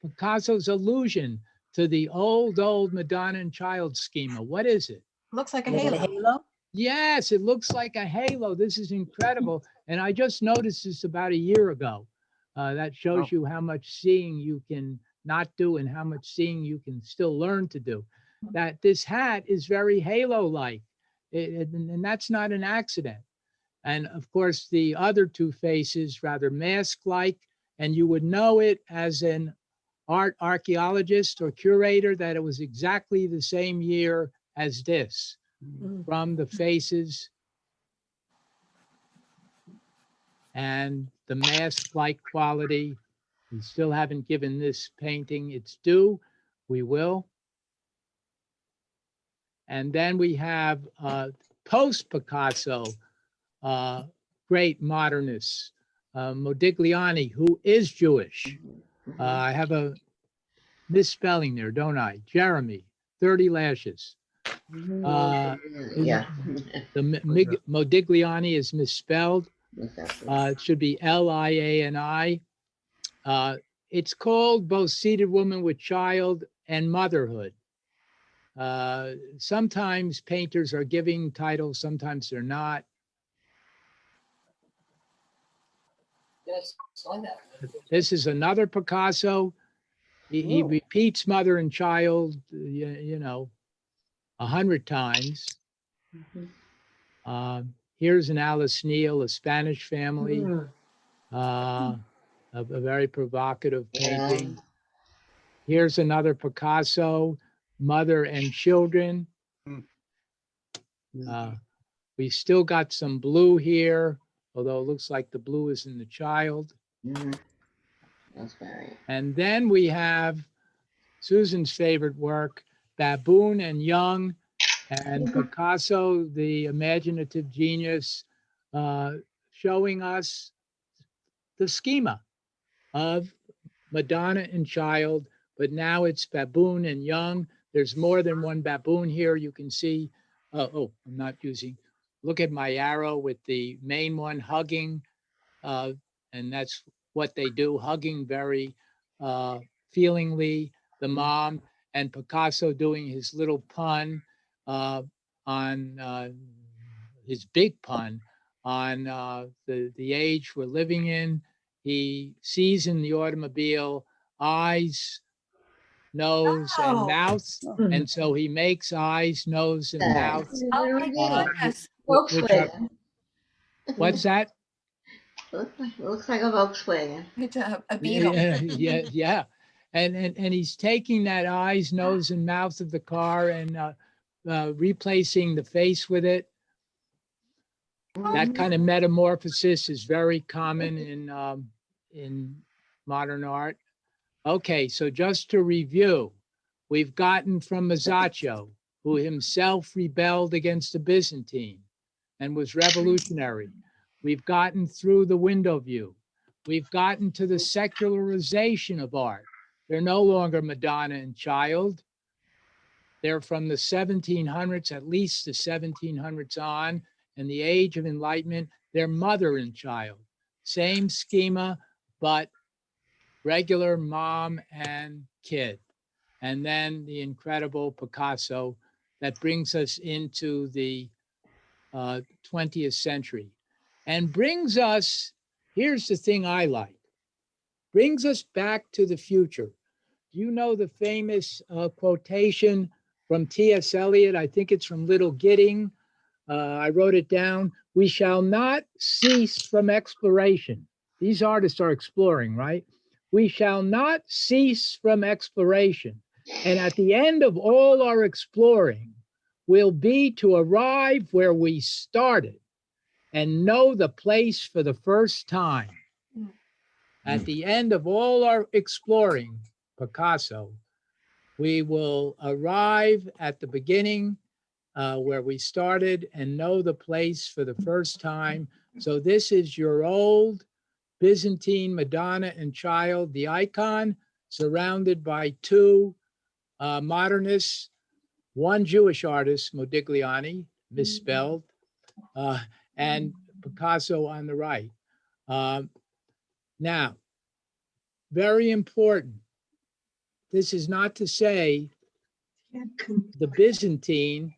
Picasso's allusion to the old Madonna and Child schema. What is it? Looks like a halo. Yes, it looks like a halo. This is incredible. And I just noticed this about a year ago. That shows you how much seeing you can not do and how much seeing you can still learn to do. That this hat is very halo-like, and that's not an accident. And of course, the other two faces rather mask-like, and you would know it as an art archaeologist or curator that it was exactly the same year as this. from the faces and the mask-like quality. We still haven't given this painting its due. We will. And then we have post-Picasso, great modernists, Modigliani, who is Jewish. I have a misspelling there, don't I? Jeremy, 30 lashes. Yeah. Modigliani is misspelled. It should be Liani. It's called Both Seated Woman with Child and Motherhood. Sometimes painters are giving titles, sometimes they're not. Yes, saw that. This is another Picasso. He repeats mother and child, you know, 100 times. Here's an Alice Neal, a Spanish family, a very provocative painting. Here's another Picasso, mother and children. We still got some blue here, although it looks like the blue is in the child. That's very. And then we have Susan's favorite work, Baboon and Young, and Picasso, the imaginative genius, showing us the schema of Madonna and child, but now it's Baboon and Young. There's more than one baboon here. You can see, I'm not using, look at my arrow with the main one hugging, and that's what they do, hugging very feelingly, the mom, and Picasso doing his little pun on his big pun on the age we're living in. He sees in the automobile eyes, nose, and mouth, and so he makes eyes, nose, and mouth. Oh my goodness. Which are, what's that? Looks like a Volkswagen. It's a beetle. Yeah. And he's taking that eyes, nose, and mouth of the car and replacing the face with it. That kind of metamorphosis is very common in modern art. Okay, so just to review, we've gotten from Masaccio, who himself rebelled against the Byzantine and was revolutionary. We've gotten through the window view. We've gotten to the secularization of art. They're no longer Madonna and child. They're from the 1700s, at least the 1700s on, and the age of enlightenment, they're mother and child. Same schema, but regular mom and kid. And then the incredible Picasso that brings us into the 20th century and brings us, here's the thing I like, brings us back to the future. You know the famous quotation from T.S. Eliot, I think it's from Little Gidding. I wrote it down. We shall not cease from exploration. These artists are exploring, right? We shall not cease from exploration. And at the end of all our exploring will be to arrive where we started and know the place for the first time. At the end of all our exploring, Picasso, we will arrive at the beginning where we started and know the place for the first time. So this is your old Byzantine Madonna and child, the icon, surrounded by two modernists, one Jewish artist, Modigliani, misspelled, and Picasso on the right. Now, very important. This is not to say the Byzantine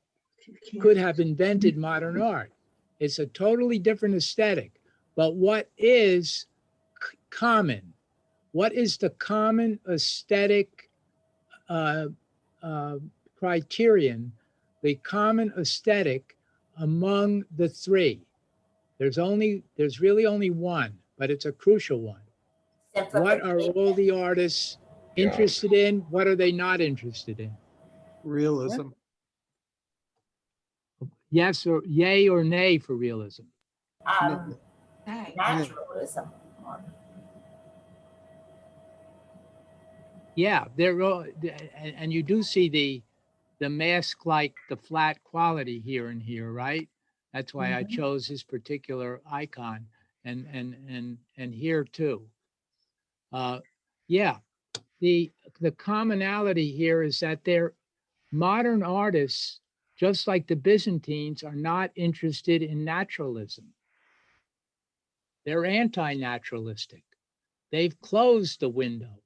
could have invented modern art. It's a totally different aesthetic. But what is common? What is the common aesthetic criterion, the common aesthetic among the three? There's really only one, but it's a crucial one. What are all the artists interested in? What are they not interested in? Realism. yes or yay or nay for realism? Naturalism. Yeah, they're all, and you do see the mask, like the flat quality here and here, right? That's why I chose this particular icon, and here too. Yeah, the commonality here is that they're modern artists, just like the Byzantines, are not interested in naturalism. They're anti-naturalistic. They've closed the window.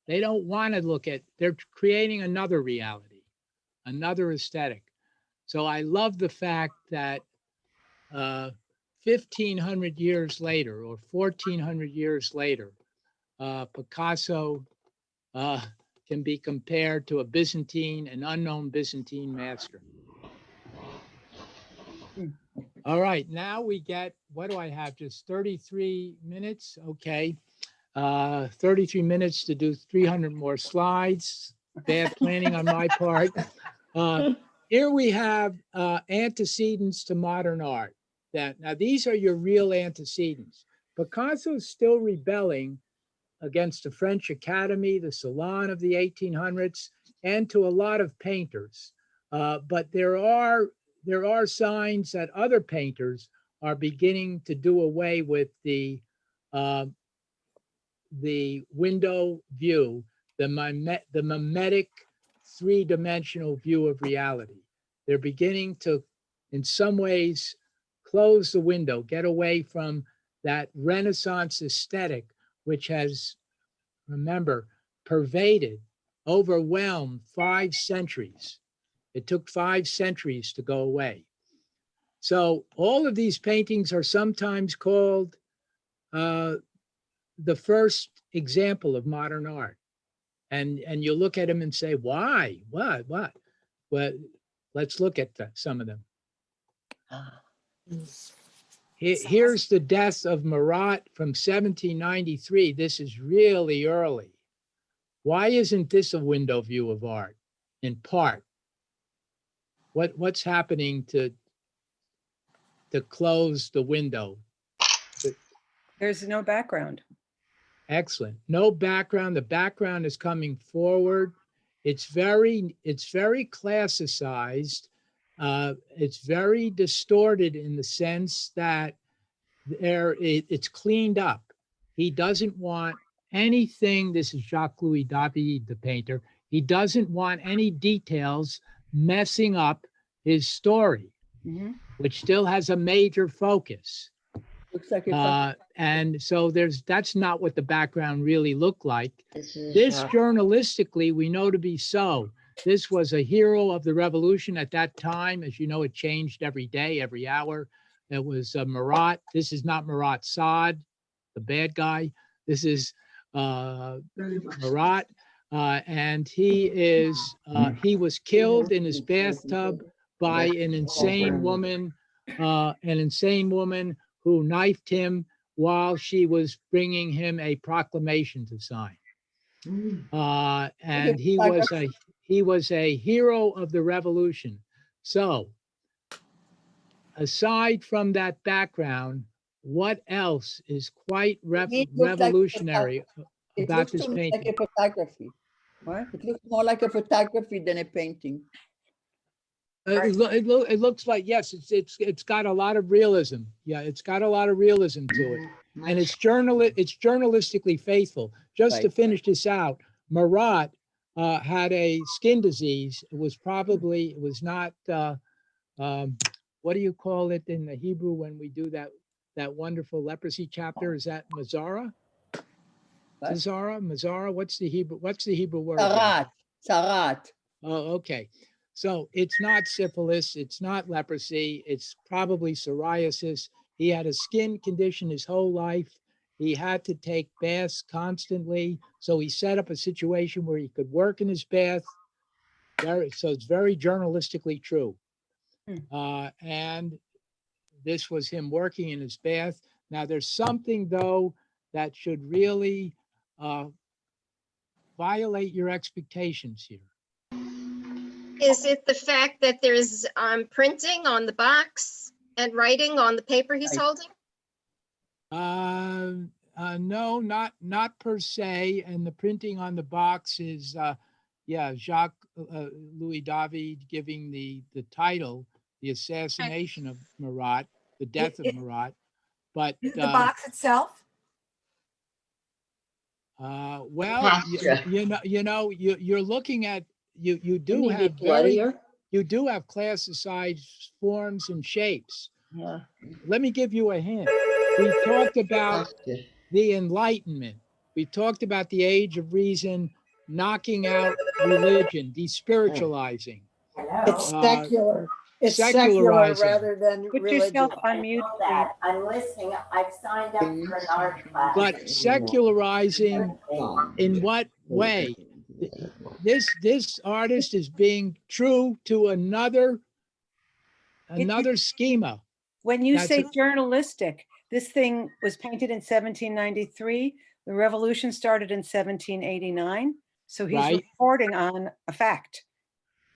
They don't want to look at, they're creating another reality, another aesthetic. So I love the fact that 1,500 years later or 1,400 years later, Picasso can be compared to an unknown Byzantine master. All right, now we get, what do I have? Just 33 minutes? Okay. 33 minutes to do 300 more slides. Bad planning on my part. Here we have antecedents to modern art. Now these are your real antecedents. Picasso's still rebelling against the French Academy, the Salon of the 1800s, and to a lot of painters. But there are signs that other painters are beginning to do away with the window view, the mimetic three-dimensional view of reality. They're beginning to, in some ways, close the window, get away from that Renaissance aesthetic, which has, remember, pervaded, overwhelmed 5 centuries. It took 5 centuries to go away. So all of these paintings are sometimes called the first example of modern art. And you look at them and say, why? What? Well, let's look at some of them. Here's the Death of Marat from 1793. This is really early. Why isn't this a window view of art? In part, what's happening to close the window? There's no background. Excellent. No background. The background is coming forward. It's very classicized. It's very distorted in the sense that it's cleaned up. He doesn't want anything. This is Jacques-Louis David, the painter. He doesn't want any details messing up his story, which still has a major focus. Looks like And so that's not what the background really looked like. This Journalistically, we know to be so. This was a hero of the revolution at that time. As you know, it changed every day, every hour. It was Marat. This is not Marat Sade, the bad guy. This is Marat. And he was killed in his bathtub by an insane woman who knifed him while she was bringing him a proclamation to sign. And he was a hero of the revolution. So aside from that background, what else is quite revolutionary about this painting? Like a photography. What? It looks more like a photography than a painting. It looks like, yes, it's got a lot of realism. Yeah, it's got a lot of realism to it. And it's journalistically faithful. Just to finish this out, Marat had a skin disease. It was not, what do you call it in the Hebrew when we do that wonderful leprosy chapter? Is that Mazara? Mazara? What's the Hebrew word? Sarat. Oh, okay. So it's not syphilis, it's not leprosy, it's probably psoriasis. He had a skin condition his whole life. He had to take baths constantly. So he set up a situation where he could work in his bath. So it's very journalistically true. And this was him working in his bath. Now there's something though that should really violate your expectations here. Is it the fact that there's printing on the box and writing on the paper he's holding? No, not per se. And the printing on the box is, yeah, Jacques Louis David giving the title, The Assassination of Marat, The Death of Marat. But The box itself? well, you're looking at, you do have classicized forms and shapes. Yeah. Let me give you a hint. We talked about the Enlightenment. We talked about the Age of Reason, knocking out religion, despiritualizing. It's secular. It's secular secularizing. rather than Put religious. yourself on mute. please. I'm listening. I've signed up for an art class. But secularizing in what way? This artist is being true to another schema. When you That's say a- journalistic, this thing was painted in 1793. The revolution started in 1789. So he's Right. reporting on a fact,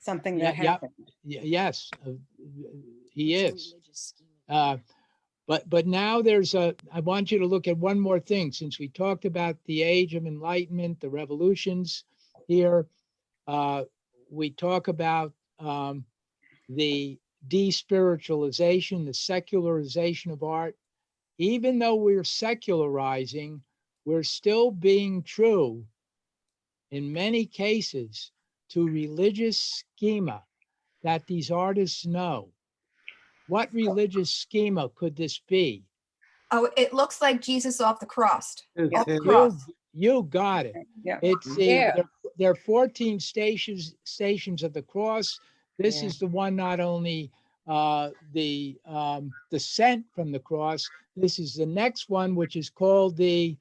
something that Yeah, happened. Yes, he is. But now I want you to look at one more thing, since we talked about the Age of Enlightenment, the revolutions here. We talk about the despiritualization, the secularization of art. Even though we're secularizing, we're still being true in many cases to religious schema that these artists know. What religious schema could this be? Oh, it looks like Jesus off the cross. Yeah. Off the cross. You got it. Yeah. It's there are 14 stations of the cross. This is the one, not only the descent from the cross. This is the next one, which is called the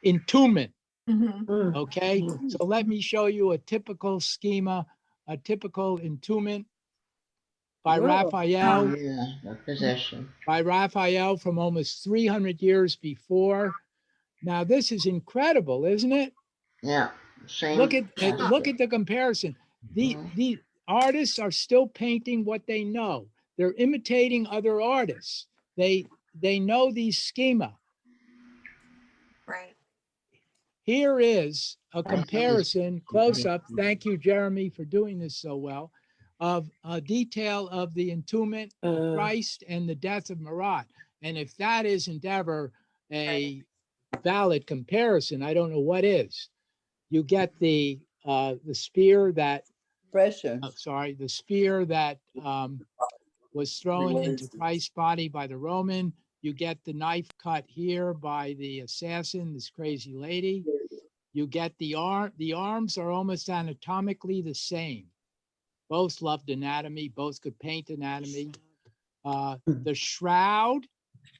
Entombment. Mhm. Okay, so let me show you a typical schema, a typical Entombment by Whoa. Raphael. Yeah, the possession. By Raphael from almost 300 years before. Now, this is incredible, isn't it? Yeah. Same. Look at the comparison. The artists are still painting what they know. They're imitating other artists. They know these schema. Right. Here is a comparison, close up. Thank you, Jeremy, for doing this so well, of a detail of the Entombment of Christ and the Death of Marat. And if that isn't ever a valid comparison, I don't know what is. You get the spear that Pressure. the spear that was thrown into Christ's body by the Roman. You get the knife cut here by the assassin, this crazy lady. You get the arm. The arms are almost anatomically the same. Both loved anatomy. Both could paint anatomy. The shroud,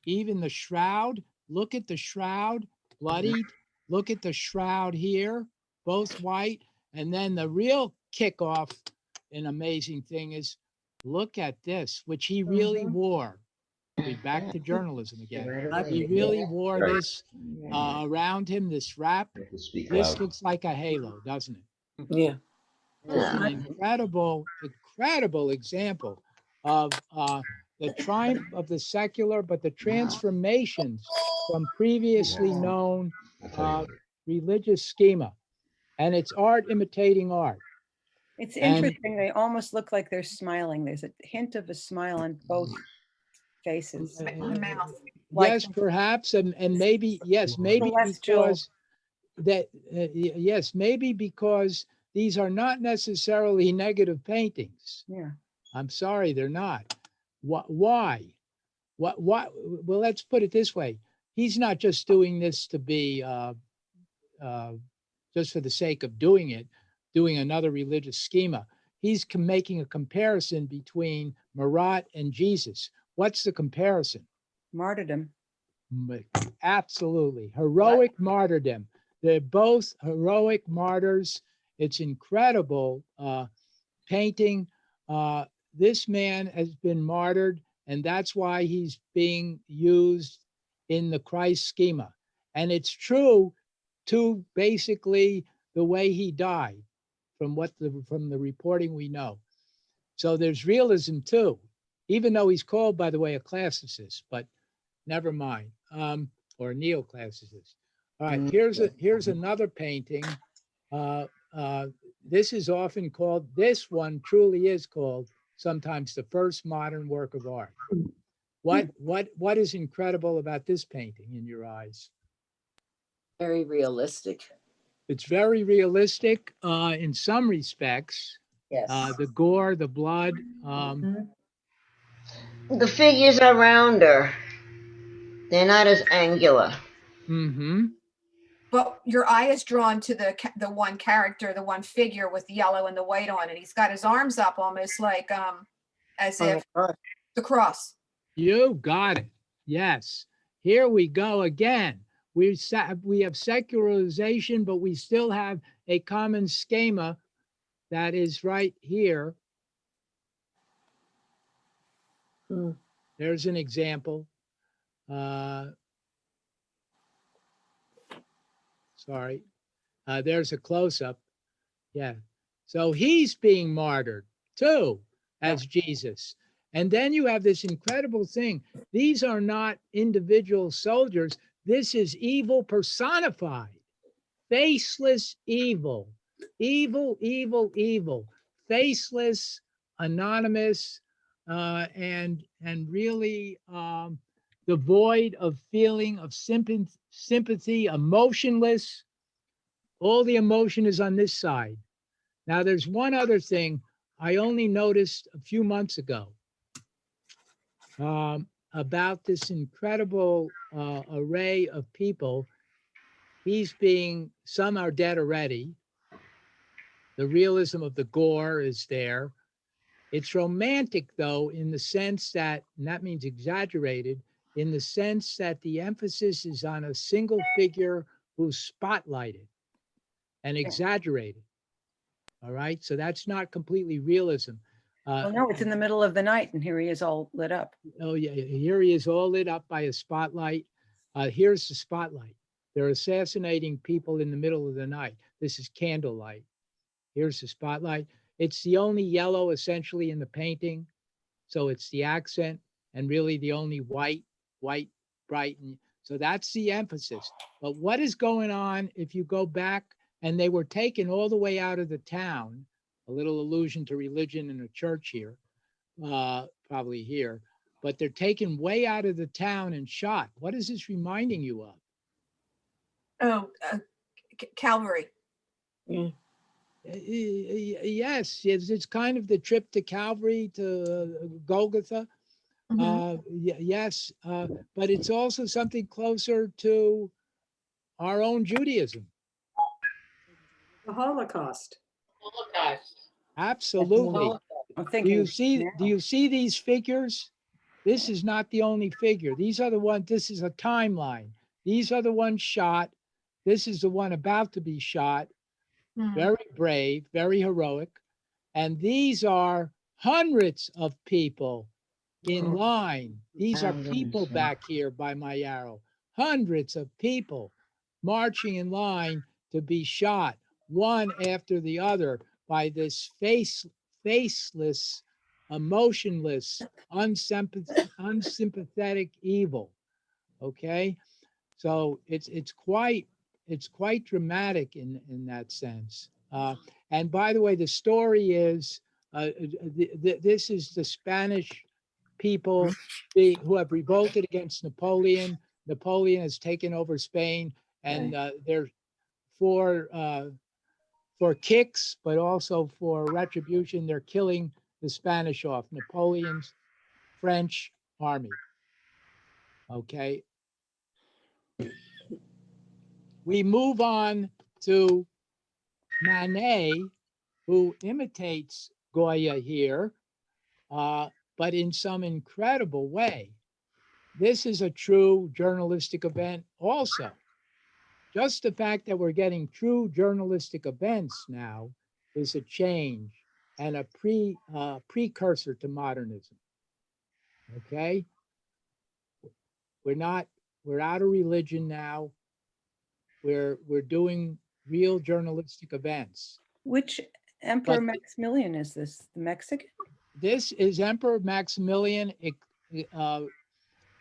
even the shroud. Look at the shroud, bloodied. Look at the shroud here, both white. And then the real kickoff, an amazing thing is, look at this, which he really wore. We're back to journalism again. He really wore this around him, this wrap. This looks like a halo, doesn't it? Yeah. It's an incredible example of the triumph of the secular, but the transformations from previously known religious schema. And it's art imitating art. It's interesting. They almost look like they're smiling. There's a hint of a smile on both faces. The mouth. Yes, perhaps, and maybe, yes, maybe because that, yes, maybe because these are not necessarily negative paintings. Yeah. I'm sorry, they're not. Why? What? Well, let's put it this way. He's not just doing this to be just for the sake of doing it, doing another religious schema. He's making a comparison between Marat and Jesus. What's the comparison? Martyrdom. Absolutely. Heroic martyrdom. They're both heroic martyrs. It's incredible painting. This man has been martyred, and that's why he's being used in the Christ schema. And it's true to basically the way he died. from the reporting we know. So there's realism too, even though he's called, by the way, a classicist, but never mind, or neoclassicist. All right, here's another painting. This is often called, this one truly is called sometimes the first modern work of art. What is incredible about this painting in your eyes? Very realistic. It's very realistic in some respects. Yes. The gore, the blood. The figures are rounder. They're not as angular. But your eye is drawn to the one character, the one figure with the yellow and the white on it. He's got his arms up almost like as if the cross. You got it. Yes. Here we go again. We have secularization, but we still have a common schema that is right here. There's an example. Sorry. There's a close-up. Yeah. So he's being martyred too, as Jesus. And then you have this incredible thing. These are not individual soldiers. This is evil personified. Faceless evil. Evil, evil, evil. Faceless, anonymous, and really devoid of feeling of sympathy, emotionless. All the emotion is on this side. Now, there's one other thing I only noticed a few months ago about this incredible array of people. Some are dead already. The realism of the gore is there. It's romantic, though, in the sense that, and that means exaggerated, in the sense that the emphasis is on a single figure who's spotlighted and exaggerated. All right, so that's not completely realism. Well, no, it's in the middle of the night and here he is all lit up. Oh yeah, here he is all lit up by a spotlight. Here's the spotlight. They're assassinating people in the middle of the night. This is candlelight. Here's the spotlight. It's the only yellow essentially in the painting. So it's the accent and really the only white, bright. So that's the emphasis. But what is going on if you go back, and they were taken all the way out of the town, a little allusion to religion in a church here, probably here, but they're taken way out of the town and shot. What is this reminding you of? Oh, Calvary. Yes, it's kind of the trip to Calvary, to Golgotha. Yes, but it's also something closer to our own Judaism. The Holocaust. Absolutely. Do you see these figures? This is not the only figure. These are the ones, this is a timeline. These are the ones shot. This is the one about to be shot. Very brave, very heroic. And these are hundreds of people in line. These are people back here by my arrow. Hundreds of people marching in line to be shot, one after the other, by this faceless, emotionless, unsympathetic evil. Okay, so it's quite dramatic in that sense. And by the way, the story is this is the Spanish people who have revolted against Napoleon. Napoleon has taken over Spain, and they're for kicks, but also for retribution. They're killing the Spanish off, Napoleon's French army. Okay. We move on to Manet, who imitates Goya here, but in some incredible way. This is a true journalistic event also. Just the fact that we're getting true journalistic events now is a change and a precursor to modernism. Okay? We're out of religion now. We're doing real journalistic events. Which Emperor But- Maximilian is this, the Mexican? This is Emperor Maximilian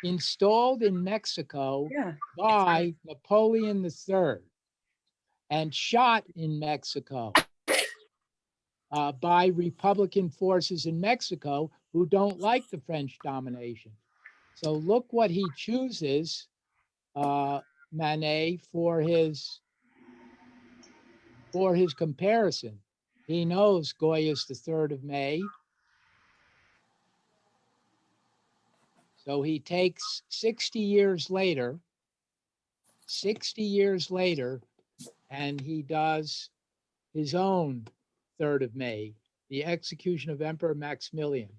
installed in Mexico Yeah. by Napoleon III and shot in Mexico by Republican forces in Mexico who don't like the French domination. So look what he chooses, Manet, for his comparison. He knows Goya's the 3rd of May. So he takes 60 years later, and he does his own 3rd of May, the execution of Emperor Maximilian.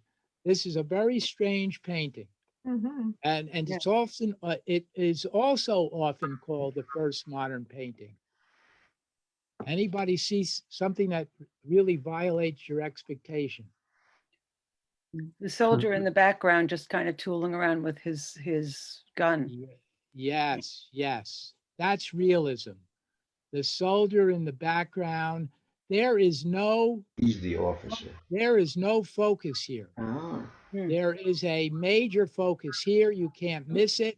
This is a very strange painting. And it's often, it is also often called the first modern painting. Anybody sees something that really violates your expectation? The soldier in the background just kind of tooling around with his gun. Yes, yes, that's realism. The soldier in the background, there is no He's the officer. focus here. There is a major focus here. You can't miss it.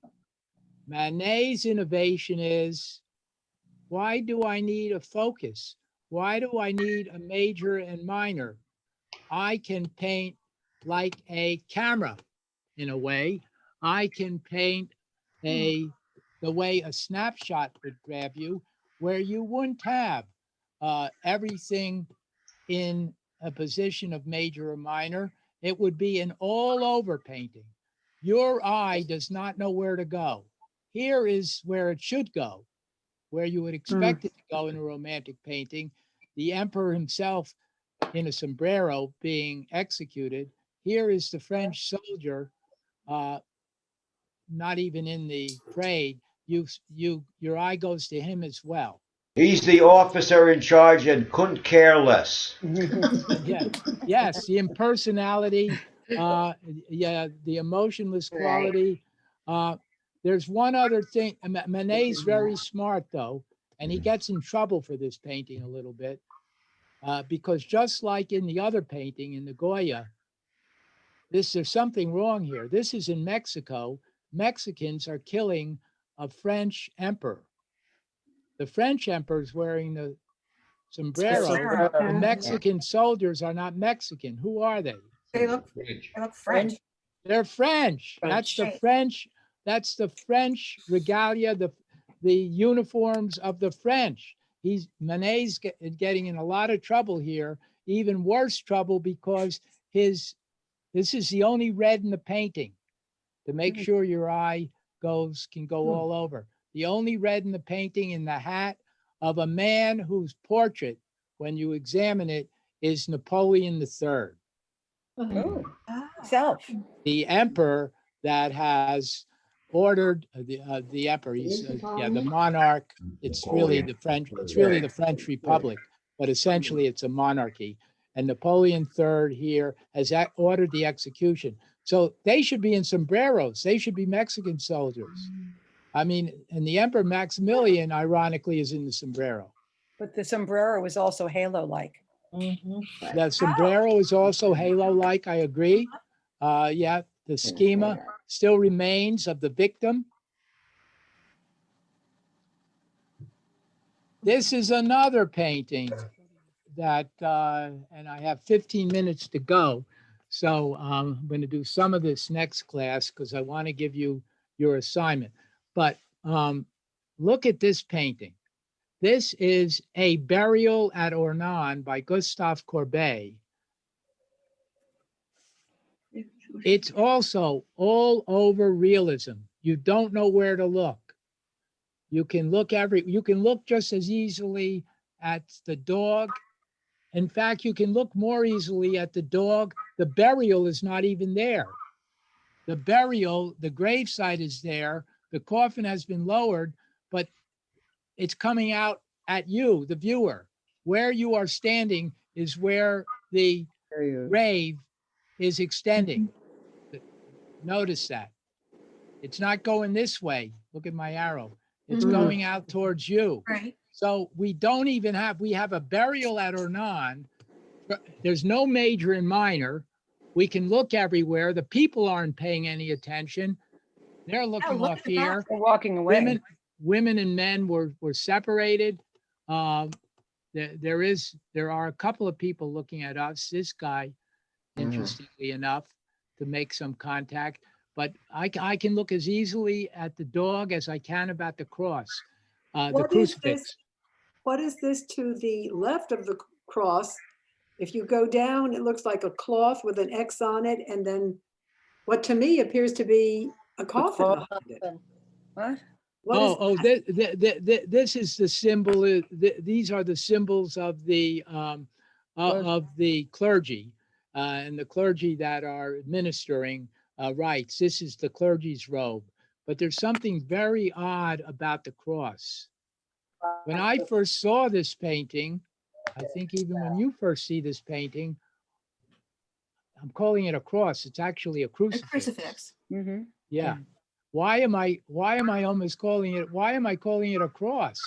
Manet's innovation is, why do I need a focus? Why do I need a major and minor? I can paint like a camera in a way. I can paint the way a snapshot would grab you, where you wouldn't have everything in a position of major or minor. It would be an all over painting. Your eye does not know where to go. Here is where it should go, where you would expect it to go in a romantic painting. The emperor himself in a sombrero being executed. Here is the French soldier, not even in the parade. Your eye goes to him as well. He's the officer in charge and couldn't care less. Yeah, yes, the impersonality, the emotionless quality. There's one other thing. Manet's very smart though, and he gets in trouble for this painting a little bit, because just like in the other painting in the Goya, there's something wrong here. This is in Mexico. Mexicans are killing a French emperor. The French emperor is wearing the sombrero. The Mexican soldiers are not Mexican. Who are they? They look French. They're French. That's the French. That's the French regalia, the uniforms of the French. Manet's getting in a lot of trouble here, even worse trouble because this is the only red in the painting to make sure your eye can go all over. The only red in the painting in the hat of a man whose portrait, when you examine it, is Napoleon III. Oh, self. The emperor that has ordered the emperor. He's the monarch. It's really the French. It's really the French Republic, but essentially it's a monarchy. And Napoleon III here has ordered the execution. So they should be in sombreros. They should be Mexican soldiers. I mean, and the Emperor Maximilian, ironically, is in the sombrero. But the sombrero was also halo-like. The sombrero is also halo-like, I agree. Yeah, the schema still remains of the victim. This is another painting that, and I have 15 minutes to go. So I'm going to do some of this next class because I want to give you your assignment. But look at this painting. This is A Burial at Ornans by Gustave Courbet. It's also all over realism. You don't know where to look. You can look just as easily at the dog. In fact, you can look more easily at the dog. The burial is not even there. The burial, the gravesite is there. The coffin has been lowered, but it's coming out at you, the viewer. Where you are standing is where the grave is extending. Notice that. It's not going this way. Look at my arrow. It's going out towards you. Right. So we have a burial at Ornans, there's no major and minor. We can look everywhere. The people aren't paying any attention. They're looking look off at the here. They're walking away. Women and men were separated. There are a couple of people looking at us. This guy, interestingly enough, to make some contact. But I can look as easily at the dog as I can about the cross, the What is crucifix. this? What is this to the left of the cross? If you go down, it looks like a cloth with an X on it, and then what to me appears to be a coffin behind it. What? Oh, this is the symbol. These are the symbols of the clergy and the clergy that are administering rites. This is the clergy's robe. But there's something very odd about the cross. When I first saw this painting, I think even when you first see this painting, I'm calling it a cross. It's actually a crucifix. A crucifix. Mm-hmm. Yeah. Why am I almost calling it, why am I calling it a cross?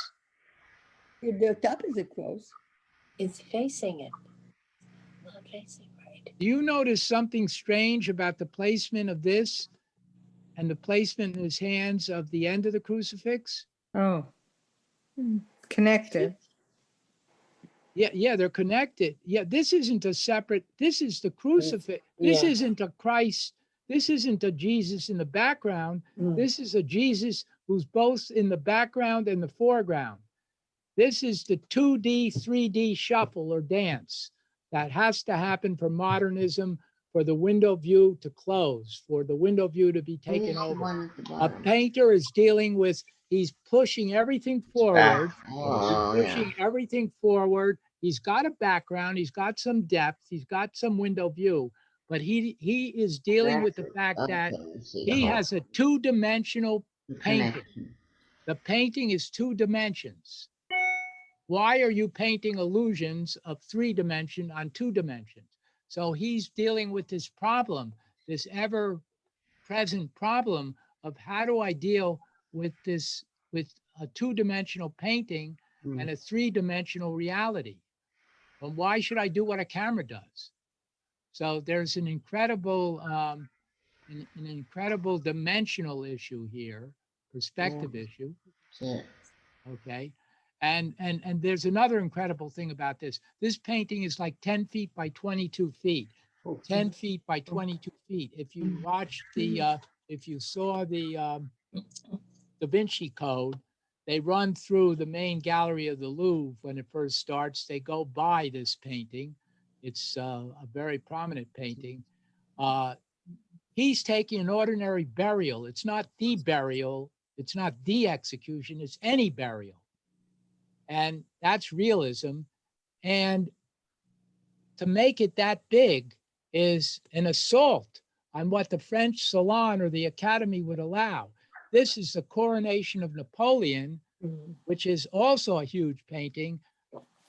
The top is a cross. It's facing it, not facing right. Do you notice something strange about the placement of this and the placement in his hands of the end of the crucifix? Oh, connected. Yeah, they're connected. Yeah, this isn't a separate, this is the crucifix. This Yeah. isn't a Christ. This isn't a Jesus in the background. This is a Jesus who's both in the background and the foreground. This is the 2D, 3D shuffle or dance that has to happen for modernism, for the window view to close, for the window view to be taken over. A painter is dealing with, he's pushing everything forward. Pushing everything forward. He's got a background, he's got some depth, he's got some window view, but he is dealing with the fact that he has a two-dimensional painting. The painting is 2 dimensions. Why are you painting illusions of 3 dimension on 2 dimensions? So he's dealing with this problem, this ever-present problem of how do I deal with this, with a 2-dimensional painting and a 3-dimensional reality. Well, why should I do what a camera does? So there's an incredible, an incredible dimensional issue here, perspective issue. Okay, and there's another incredible thing about this. This painting is like 10 feet by 22 feet. 10 feet by 22 feet. If you watch the, if you saw the Da Vinci Code, they run through the main gallery of the Louvre when it first starts. They go by this painting. It's a very prominent painting. He's taking an ordinary burial. It's not the burial. It's not the execution. It's any burial. And that's realism. And to make it that big is an assault on what the French Salon or the Academy would allow. This is the coronation of Napoleon, which is also a huge painting.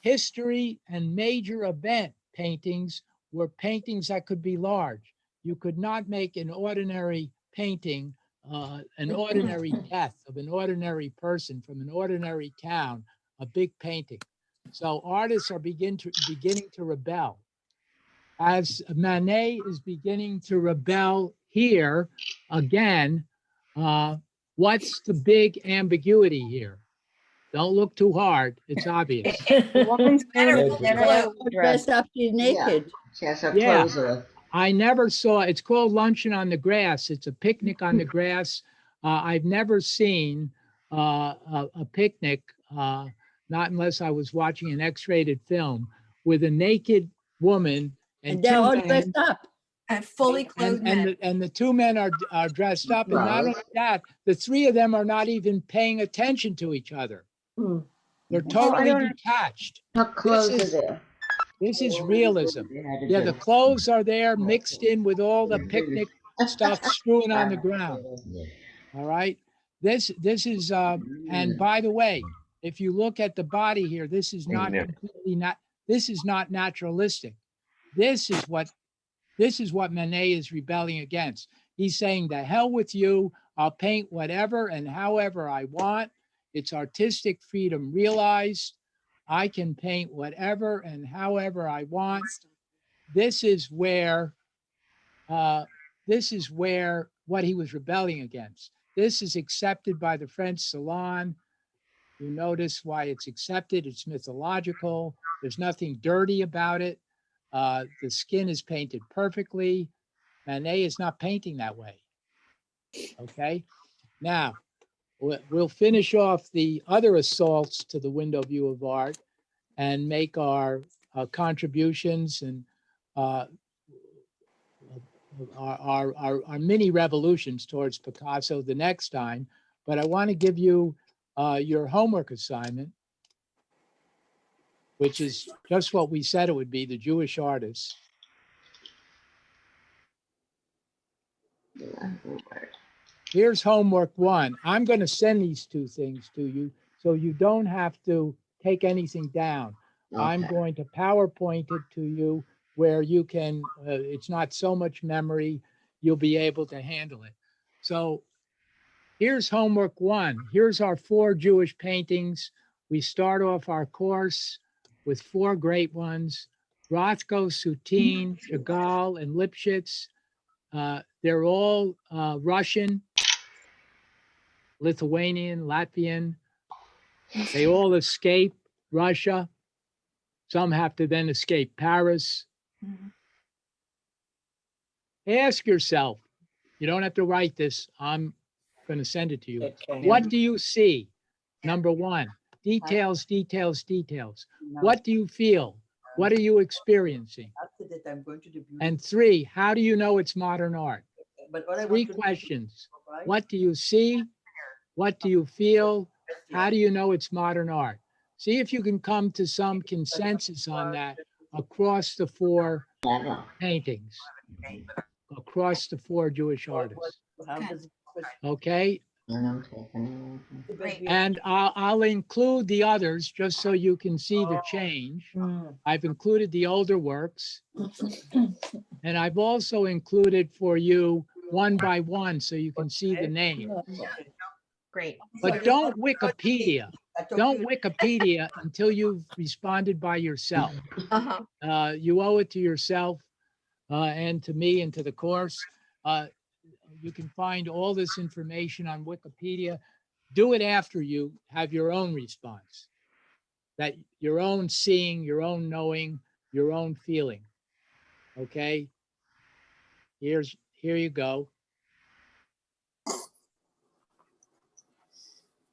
History and major event paintings were paintings that could be large. You could not make an ordinary painting, an ordinary death of an ordinary person from an ordinary town, a big painting. So artists are beginning to rebel. As Manet is beginning to rebel here again, what's the big ambiguity here? Don't look too hard. It's obvious. The woman's Dressed up, she's naked. She has her Yeah. clothes on. I never saw, it's called Luncheon on the Grass. It's a picnic on the grass. I've never seen a picnic, not unless I was watching an X-rated film, with a naked woman and they're 2 all men. dressed up. And fully clothed men. And the 2 men are dressed up. And not only that, the 3 of them are not even paying attention to each other. They're totally detached. Her clothes are there. This is realism. Yeah, the clothes are there mixed in with all the picnic stuff strewn on the ground. All right. This is, and by the way, if you look at the body here, this is not completely this is not naturalistic. This is what Manet is rebelling against. He's saying, the hell with you. I'll paint whatever and however I want. It's artistic freedom realized. I can paint whatever and however I want. This is where what he was rebelling against. This is accepted by the French Salon. You notice why it's accepted. It's mythological. There's nothing dirty about it. The skin is painted perfectly. Manet is not painting that way. Okay. Now, we'll finish off the other assaults to the window view of art and make our contributions and our mini revolutions towards Picasso the next time. But I want to give you your homework assignment, which is just what we said it would be, the Jewish artists. Here's homework 1. I'm going to send these 2 things to you so you don't have to take anything down. I'm going to PowerPoint it to you where you can, it's not so much memory, you'll be able to handle it. So here's homework 1. Here's our 4 Jewish paintings. We start off our course with 4 great ones: Rothko, Soutine, Chagall, and Lipschitz. They're all Russian, Lithuanian, Latvian. They all escape Russia. Some have to then escape Paris. Ask yourself, you don't have to write this, I'm going to send it to you. What do you see? Number 1, details, details, details. What do you feel? What are you experiencing? And 3, how do you know it's modern art? 3 questions. What do you see? What do you feel? How do you know it's modern art? See if you can come to some consensus on that across the 4 paintings, across the 4 Jewish artists. Okay? And I'll include the others just so you can see the change. I've included the older works. And I've also included for you 1 by 1 so you can see the name. Great. But don't Wikipedia. Don't Wikipedia until you've responded by yourself. You owe it to yourself and to me and to the course. You can find all this information on Wikipedia. Do it after you have your own response, that your own seeing, your own knowing, your own feeling. Okay? Here you go.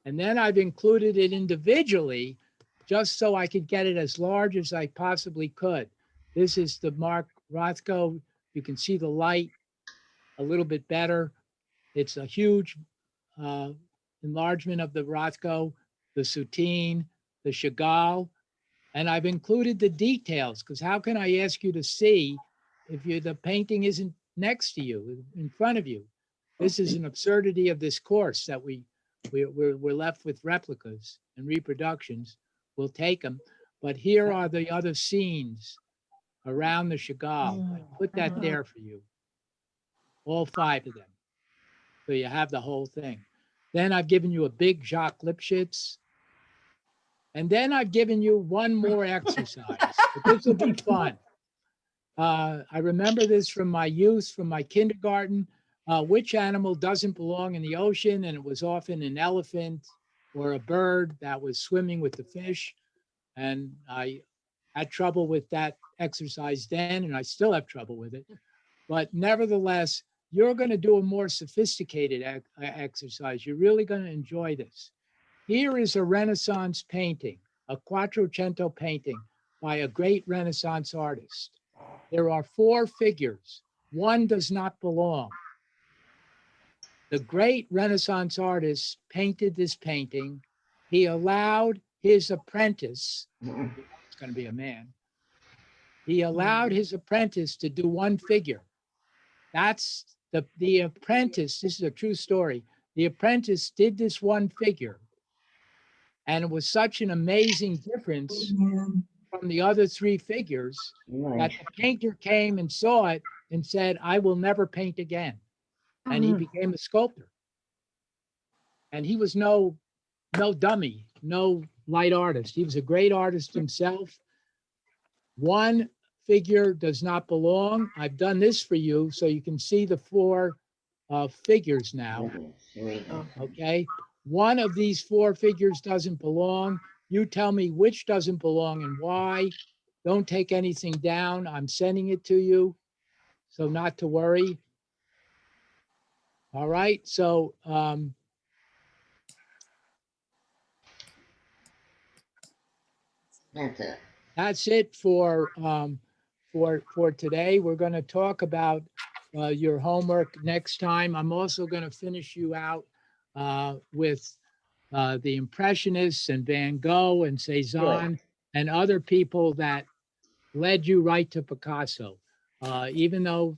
And then I've included it individually just so I could get it as large as I possibly could. This is the Mark Rothko. You can see the light a little bit better. It's a huge enlargement of the Rothko, the Soutine, the Chagall, and I've included the details because how can I ask you to see if the painting isn't next to you, in front of you? This is an absurdity of this course that we're left with replicas and reproductions. We'll take them, but here are the other scenes around the Chagall. I put that there for you, all 5 of them. So you have the whole thing. Then I've given you a big Jacques Lipschitz. And then I've given you 1 more exercise. But this will be fun. I remember this from my youth, from my kindergarten. Which animal doesn't belong in the ocean? And it was often an elephant or a bird that was swimming with the fish. And I had trouble with that exercise then, and I still have trouble with it. But nevertheless, you're going to do a more sophisticated exercise. You're really going to enjoy this. Here is a Renaissance painting, a Quattrocento painting by a great Renaissance artist. There are 4 figures. 1 does not belong. The great Renaissance artist painted this painting. He allowed his apprentice, it's going to be a man, he allowed his apprentice to do 1 figure. That's the apprentice, this is a true story. The apprentice did this 1 figure. And it was such an amazing difference from the other 3 figures that the painter came and saw it and said, I will never paint again. And he became a sculptor. And he was no dummy, no light artist. He was a great artist himself. One figure does not belong. I've done this for you so you can see the four figures now. Okay. One of these four figures doesn't belong. You tell me which doesn't belong and why. Don't take anything down. I'm sending it to you, so not to worry. All right. So That's it. that's it for today. We're going to talk about your homework next time. I'm also going to finish you out with the Impressionists and Van Gogh and Cezanne and other people that led you right to Picasso. Even though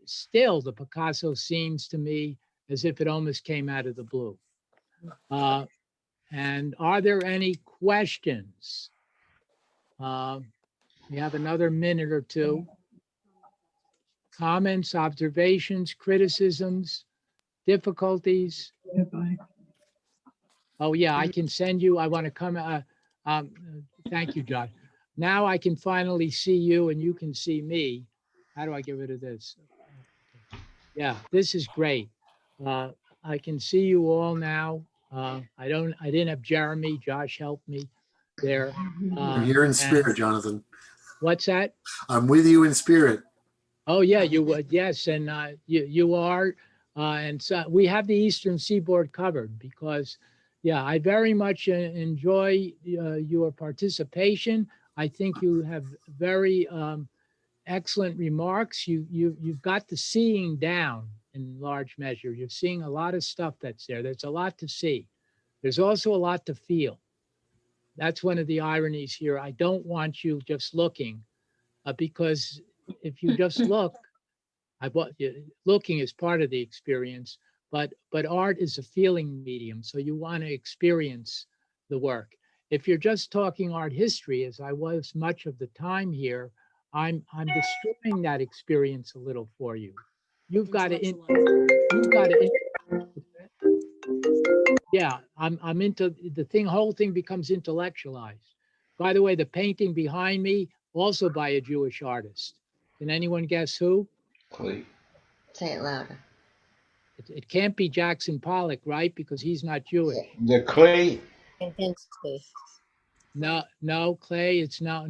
still the Picasso seems to me as if it almost came out of the blue. And are there any questions? We have another minute or two. Comments, observations, criticisms, difficulties? Oh, yeah, I can send you. I want to come. Thank you, John. Now I can finally see you and you can see me. How do I get rid of this? Yeah, this is great. I can see you all now. I didn't have Jeremy. Josh helped me there. I'm here in spirit, and- Jonathan. What's that? I'm with you in spirit. Oh, yeah, you would. Yes. And you are. And so we have the Eastern Seaboard covered because, yeah, I very much enjoy your participation. I think you have very excellent remarks. You've got the seeing down in large measure. You're seeing a lot of stuff that's there. There's a lot to see. There's also a lot to feel. That's one of the ironies here. I don't want you just looking because if you just look, looking is part of the experience, but art is a feeling medium. So you want to experience the work. If you're just talking art history, as I was much of the time here, I'm destroying that experience a little for you. You've got to, yeah, I'm into the thing, whole thing becomes intellectualized. By the way, the painting behind me, also by a Jewish artist. Can anyone guess who? Say it louder. It can't be Jackson Pollock, right? Because he's not Jewish. The clay. No, Clay, it's no,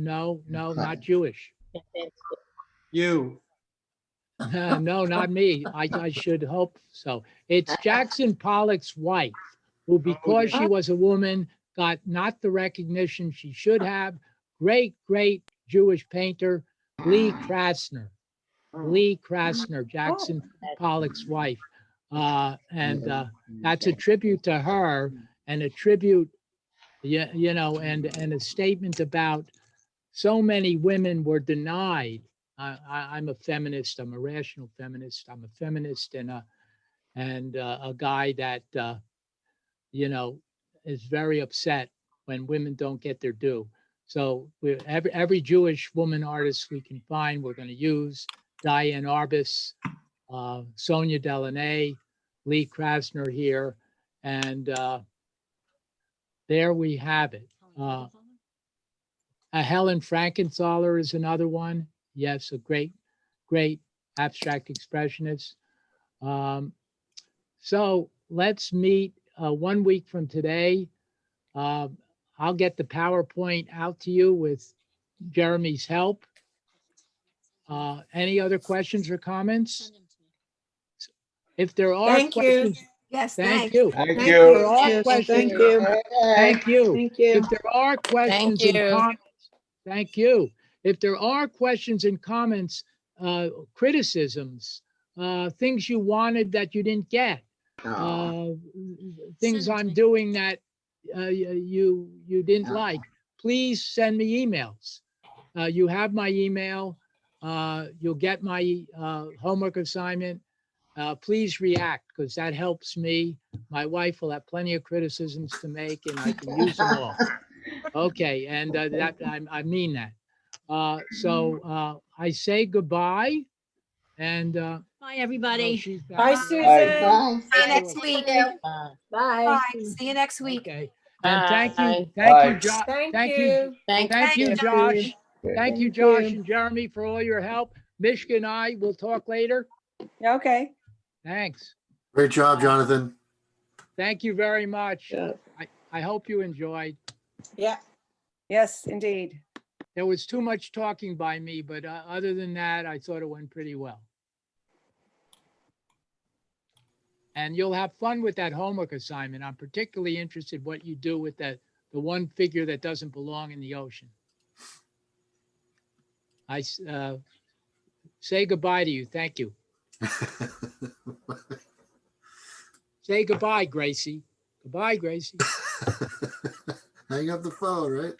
not Jewish. You. No, not me. I should hope so. It's Jackson Pollock's wife, who, because she was a woman, got not the recognition she should have. Great Jewish painter, Lee Krasner. Lee Krasner, Jackson Pollock's wife. And that's a tribute to her and a tribute, and a statement about so many women were denied. I'm a feminist. I'm a rational feminist. I'm a feminist and a guy that, is very upset when women don't get their due. So every Jewish woman artist we can find, we're going to use. Diane Arbus, Sonia Delaney, Lee Krasner here, and there we have it. Helen Frankenthaler is another one. Yes, a great abstract expressionist. So let's meet 1 week from today. I'll get the PowerPoint out to you with Jeremy's help. Any other questions or comments? If there are Thank you. questions, Yes, thank thanks. you. Thank If you. there are Yes, questions, thank you. thank you. Thank you. If there are questions and you. comments, thank you. If there are questions and comments, criticisms, things you wanted that you didn't get, things I'm doing that you didn't like, please send me emails. You have my email. You'll get my homework assignment. Please react because that helps me. My wife will have plenty of criticisms to make and I can use them all. Okay, and that I mean that. So I say goodbye and Bye, everybody. she's back. Bye, Susan. Bye. See you next week. Bye. Bye. See you next week. Okay, And thank you, Bye. Josh. Thank you. Thank you, Josh. Thank you, Josh and Jeremy, for all your help. Mishka and I will talk later. Yeah, okay. Thanks. Great job, Jonathan. Thank you very much. Yeah. I hope you enjoyed. Yeah. Yes, indeed. There was too much talking by me, but other than that, I thought it went pretty well. And you'll have fun with that homework assignment. I'm particularly interested what you do with the one figure that doesn't belong in the ocean. I say goodbye to you. Thank you. Say goodbye, Gracie. Goodbye, Gracie. Hang up the phone, right?